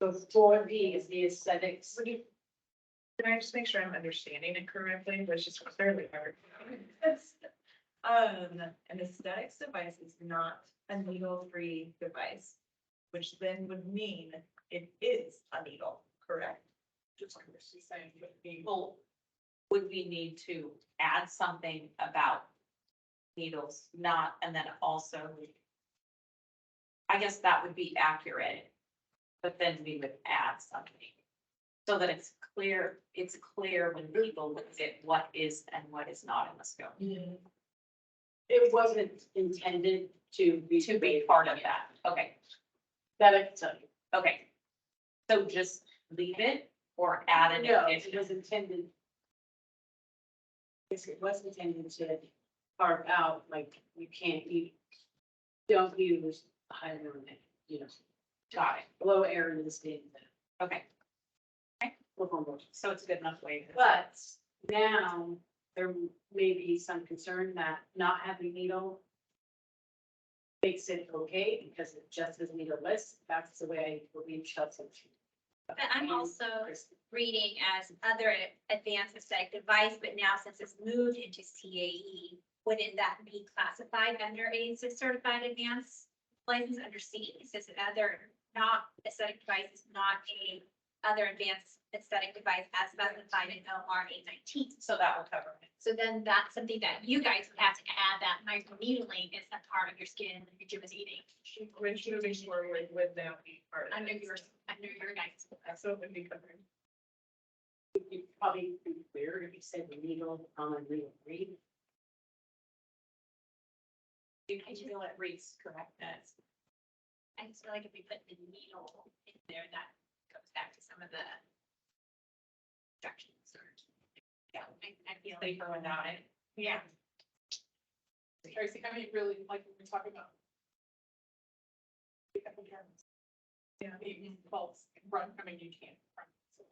[SPEAKER 1] So 4B is the aesthetics.
[SPEAKER 9] Can I just make sure I'm understanding it correctly, which is clearly hard. An aesthetics device is not a needle-free device, which then would mean it is a needle, correct?
[SPEAKER 5] Just like she's saying, would be.
[SPEAKER 3] Well, would we need to add something about needles, not, and then also. I guess that would be accurate, but then we would add something. So that it's clear when people look at what is and what is not in the scope.
[SPEAKER 1] It wasn't intended to
[SPEAKER 3] To be part of that, okay,
[SPEAKER 1] that I can tell you.
[SPEAKER 3] okay. So just leave it or add an
[SPEAKER 1] No,
[SPEAKER 3] addition?
[SPEAKER 1] it was intended. It was intended to carve out, like, you can't, you don't use higher than, you know,
[SPEAKER 3] Got it,
[SPEAKER 1] low air in the state.
[SPEAKER 3] okay, so it's a good enough way.
[SPEAKER 1] But now there may be some concern that not having needle makes it okay because it just is needleless. That's the way I believe Chelsea.
[SPEAKER 7] But I'm also reading as other advanced aesthetic device, but now since it's moved into CAE, wouldn't that be classified under a certified advanced license under C? It says other not aesthetic device is not a other advanced aesthetic device as specified in OR 819.
[SPEAKER 3] So that will cover it.
[SPEAKER 7] So then that's something that you guys would have to add, that microneedling is a part of your skin that your gym is eating.
[SPEAKER 9] Which moving forward would now be part of
[SPEAKER 7] Under
[SPEAKER 9] it.
[SPEAKER 7] your guys.
[SPEAKER 9] So it would be covered.
[SPEAKER 1] You'd probably be clear if you said needle on needle free.
[SPEAKER 3] You can feel it reads correct, that's.
[SPEAKER 7] I just feel like if we put the needle in there, that goes back to some of the instructions or. Yeah, I feel like.
[SPEAKER 3] Safer without it.
[SPEAKER 7] Yeah.
[SPEAKER 5] Tracy, I mean, really, like we were talking about. Pick up the germs. Yeah, even pulse, run, I mean, you can't run. So,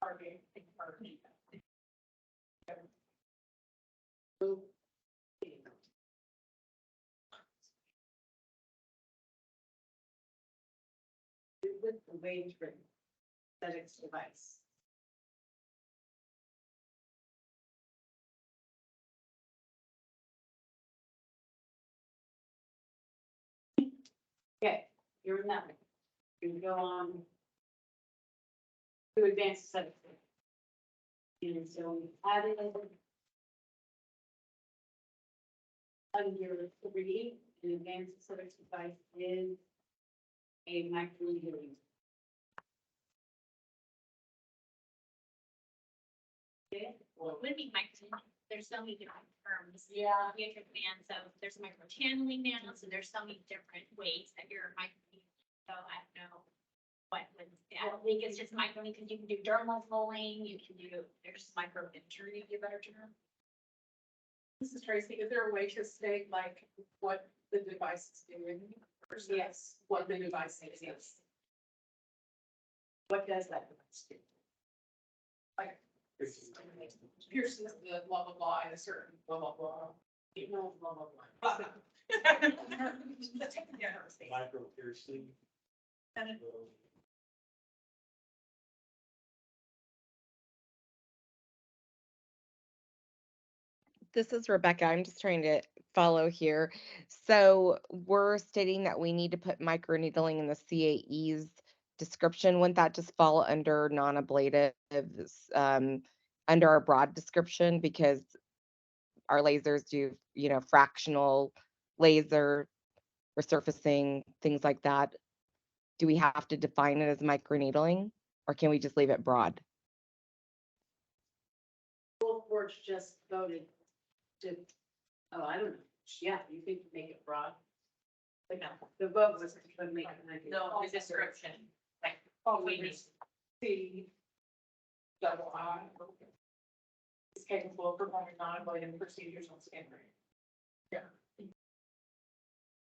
[SPEAKER 5] RV, RV.
[SPEAKER 1] With the wage for aesthetics device. Okay, you're in that one. You go on to advanced aesthetics. And so we added under 3, an advanced aesthetics device is a microneedling. Okay,
[SPEAKER 7] Well, it would be micro, there's so many different terms.
[SPEAKER 5] Yeah.
[SPEAKER 7] You have fans, so there's micro channeling now, so there's so many different ways that you're micro. So I don't know what would, I don't think it's just micro, because you can do dermal rolling, you can do, there's micro injury, be a better term.
[SPEAKER 5] This is Tracy, is there a way to state like what the device is doing? Versus
[SPEAKER 1] Yes.
[SPEAKER 5] what the device is?
[SPEAKER 1] Yes. What does that device do?
[SPEAKER 5] Like. Pierces the blah, blah, blah, and a certain blah, blah, blah.
[SPEAKER 1] No, blah, blah, blah.
[SPEAKER 11] Micro piercing.
[SPEAKER 2] This is Rebecca. I'm just trying to follow here. So we're stating that we need to put microneedling in the CAE's description. Wouldn't that just fall under non-ablative, under our broad description? Because our lasers do, fractional laser resurfacing, things like that. Do we have to define it as microneedling, or can we just leave it broad?
[SPEAKER 1] Full board just voted to, oh, I don't know, yeah, you can make it broad. But no, the vote was to make it.
[SPEAKER 3] No, the description, like,
[SPEAKER 5] Oh,
[SPEAKER 3] we need.
[SPEAKER 5] C. Double I. Is capable of performing non-ablative procedures on skin.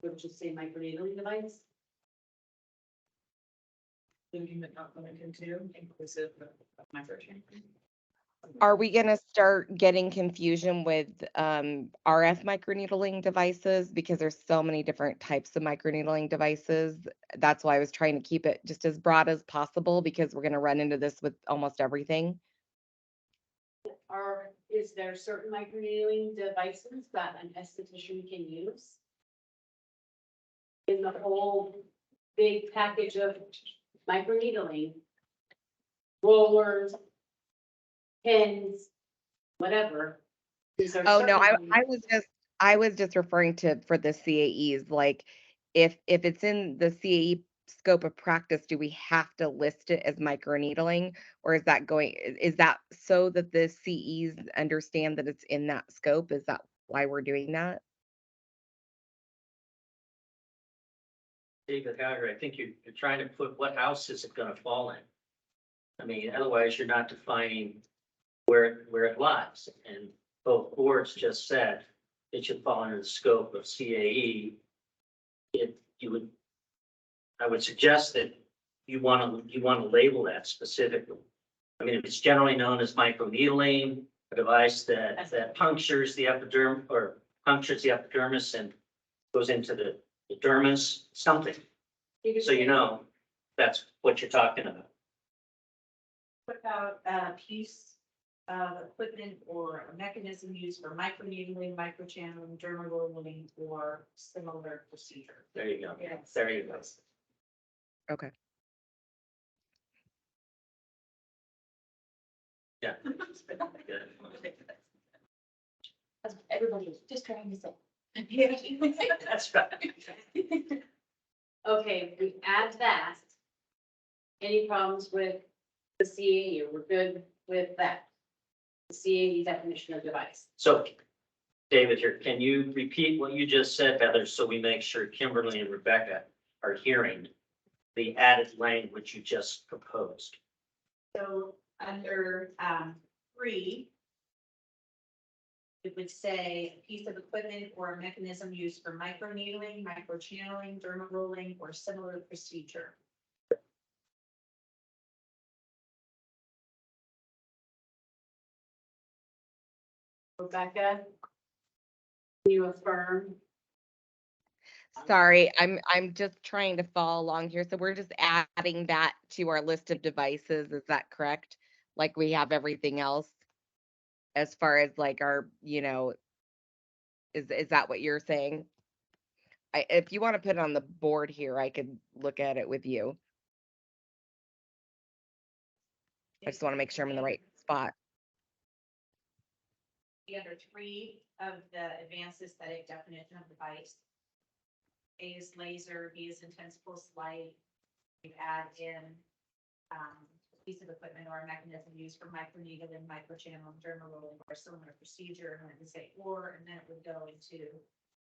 [SPEAKER 1] Would you say microneedling device?
[SPEAKER 9] Limited not limited to, inclusive of microchain.
[SPEAKER 2] Are we gonna start getting confusion with RF microneedling devices? Because there's so many different types of microneedling devices. That's why I was trying to keep it just as broad as possible because we're gonna run into this with almost everything.
[SPEAKER 1] Is there certain microneedling devices that an esthetician can use? In the whole big package of microneedling? Rollers, pins, whatever. Is there
[SPEAKER 2] Oh, no,
[SPEAKER 1] certain
[SPEAKER 2] I was just referring to for the CAEs, like if it's in the CAE scope of practice, do we have to list it as microneedling? Or is that so that the CEs understand that it's in that scope? Is that why we're doing that?
[SPEAKER 11] David Hager, I think you're trying to put what house is it gonna fall in? I mean, otherwise you're not defining where it lies. And both boards just said it should fall under the scope of CAE. I would suggest that you wanna label that specifically. I mean, if it's generally known as microneedling, a device that punctures the epidermis and goes into the dermis, something. So you know, that's what you're talking about.
[SPEAKER 4] What about a piece of equipment or a mechanism used for microneedling, microchanneling, dermal rolling, or similar procedure?
[SPEAKER 11] There you go.
[SPEAKER 4] Yes.
[SPEAKER 11] There you go.
[SPEAKER 2] Okay.
[SPEAKER 11] Yeah. Good.
[SPEAKER 1] everybody was just trying to say.
[SPEAKER 11] That's right.
[SPEAKER 1] Okay, we add that. Any problems with the CAE? We're good with that. The CAE definition of device.
[SPEAKER 11] So, David here, can you repeat what you just said, Heather, so we make sure Kimberly and Rebecca are hearing the added language you just proposed?
[SPEAKER 4] So under 3, it would say a piece of equipment or a mechanism used for microneedling, microchanneling, dermal rolling, or similar procedure.
[SPEAKER 1] Rebecca? Can you affirm?
[SPEAKER 2] Sorry, I'm just trying to follow along here. So we're just adding that to our list of devices. Is that correct? Like we have everything else as far as like our, is that what you're saying? If you want to put it on the board here, I could look at it with you. I just want to make sure I'm in the right spot.
[SPEAKER 4] Under 3 of the advanced aesthetic definition of device. A is laser, B is intense pulse light. We add in a piece of equipment or a mechanism used for microneedling, microchanneling, dermal rolling, or similar procedure, and then we say or, and then it would go into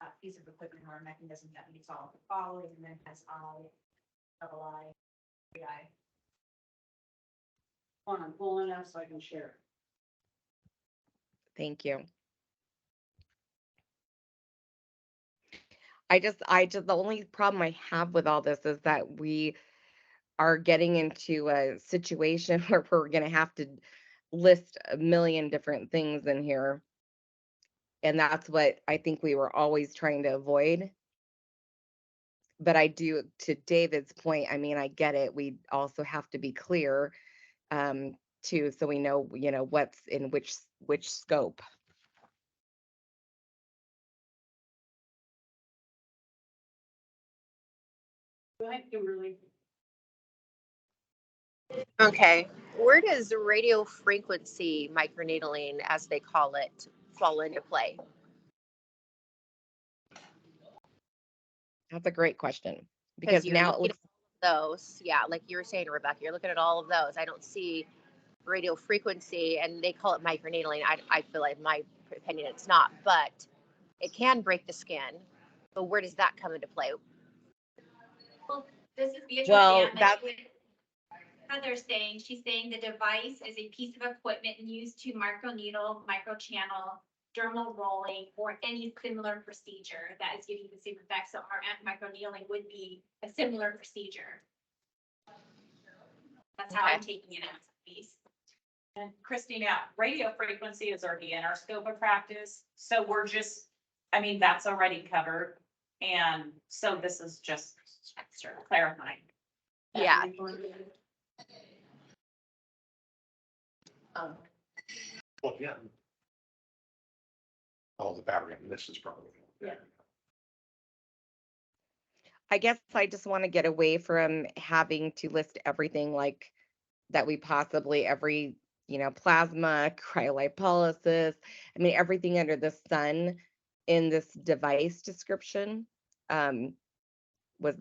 [SPEAKER 4] a piece of equipment or a mechanism that meets all of the following, and then has I, double I, 3I.
[SPEAKER 1] Hold on, I'm pulling it up so I can share.
[SPEAKER 2] Thank you. The only problem I have with all this is that we are getting into a situation where we're going to have to list a million different things in here. And that's what I think we were always trying to avoid. But I do, to David's point, I mean, I get it. We also have to be clear too, so we know, what's in which scope.
[SPEAKER 1] Go ahead, Kimberly.
[SPEAKER 12] Okay, where does radio frequency microneedling, as they call it, fall into play?
[SPEAKER 2] That's a great question because
[SPEAKER 12] You're
[SPEAKER 2] now it
[SPEAKER 12] looking
[SPEAKER 2] looks,
[SPEAKER 12] at those, yeah, like you were saying, Rebecca, you're looking at all of those. I don't see radio frequency, and they call it microneedling. I feel like, in my opinion, it's not, but it can break the skin. But where does that come into play?
[SPEAKER 7] Well, this is Beatrice.
[SPEAKER 2] well,
[SPEAKER 7] Ann,
[SPEAKER 2] that's
[SPEAKER 7] like Heather's saying, she's saying the device is a piece of equipment used to microneedle, microchannel, dermal rolling, or any similar procedure that is giving the same effect. So our microneedling would be a similar procedure. That's how I'm taking it as a piece.
[SPEAKER 3] And Christine, yeah, radio frequency is already in our scope of practice, so we're just, I mean, that's already covered. And so this is just clarifying.
[SPEAKER 12] Yeah.
[SPEAKER 13] Well, yeah. Oh, the battery on this is probably.
[SPEAKER 3] Yeah.
[SPEAKER 2] I guess I just want to get away from having to list everything like that we possibly every, plasma, cryolipolysis. I mean, everything under the sun in this device description. Was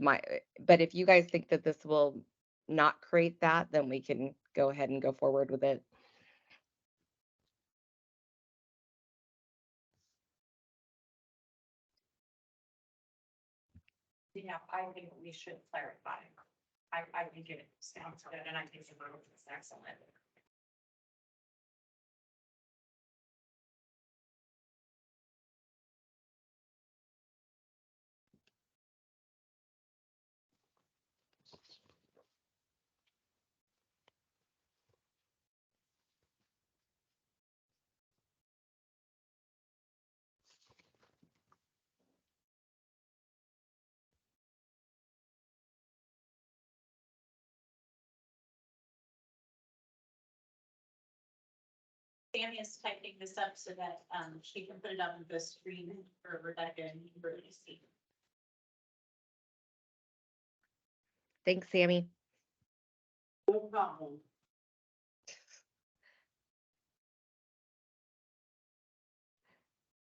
[SPEAKER 2] but if you guys think that this will not create that, then we can go ahead and go forward with it.
[SPEAKER 3] Yeah, I think we should clarify. I think it sounds good, and I think it's excellent. Sammy is typing this up so that she can put it up on the screen for Rebecca and Kimberly to see.
[SPEAKER 2] Thanks, Sammy.
[SPEAKER 1] No problem.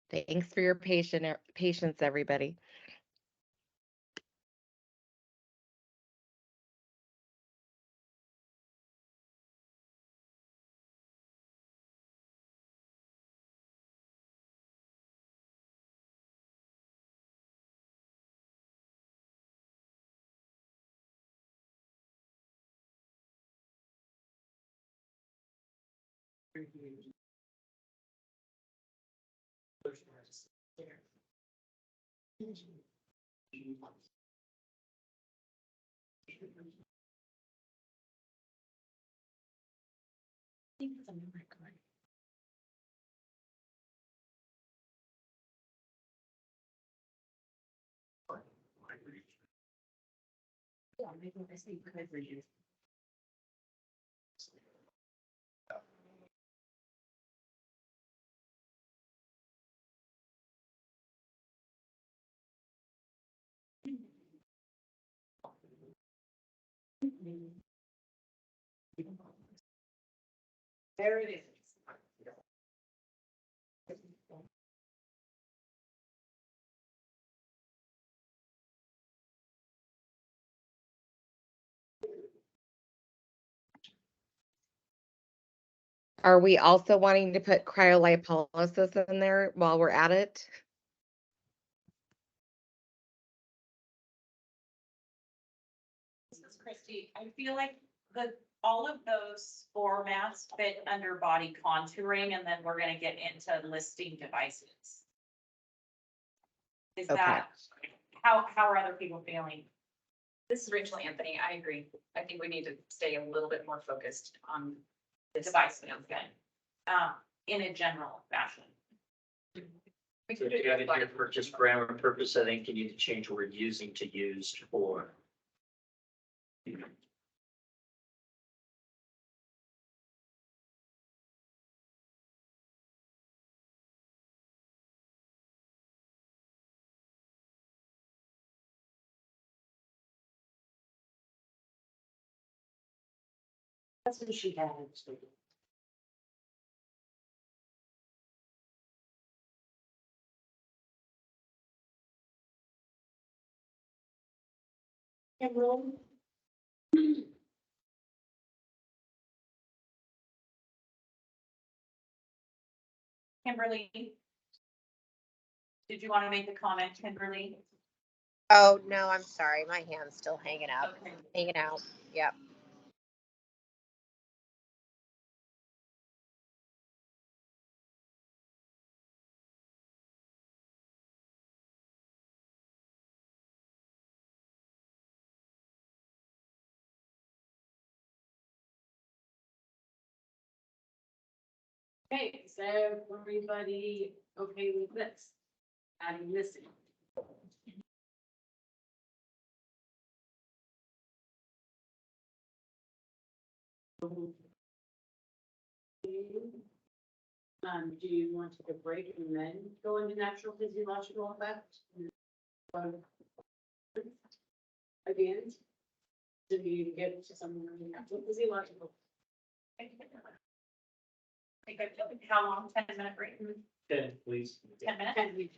[SPEAKER 2] Thanks for your patience, everybody.
[SPEAKER 1] Yeah, maybe I think because we use. There it is.
[SPEAKER 2] Are we also wanting to put cryolipolysis in there while we're at it?
[SPEAKER 3] This is Christy. I feel like all of those formats fit under body contouring, and then we're gonna get into listing devices. Is
[SPEAKER 2] Okay.
[SPEAKER 3] that, how are other people feeling?
[SPEAKER 10] This is Rachel Anthony. I agree. I think we need to stay a little bit more focused on
[SPEAKER 3] The device sounds good. In a general fashion.
[SPEAKER 10] We
[SPEAKER 11] So
[SPEAKER 10] could do
[SPEAKER 11] if you have
[SPEAKER 10] it
[SPEAKER 11] it
[SPEAKER 10] like-
[SPEAKER 11] here for just grammar purpose, I think you need to change word using to used for.
[SPEAKER 1] That's what she had. Emerald.
[SPEAKER 3] Kimberly? Did you want to make a comment, Kimberly?
[SPEAKER 12] Oh, no, I'm sorry. My hand's still hanging out.
[SPEAKER 3] Okay.
[SPEAKER 12] Hanging out. Yep.
[SPEAKER 1] Okay, is everybody okay with this? Adding this in. Do you want to take a break and then go into natural physiological effect? Again, do you get to some natural physiological?
[SPEAKER 3] How long? 10-minute break?
[SPEAKER 11] 10, please.
[SPEAKER 3] 10 minutes?
[SPEAKER 1] Can we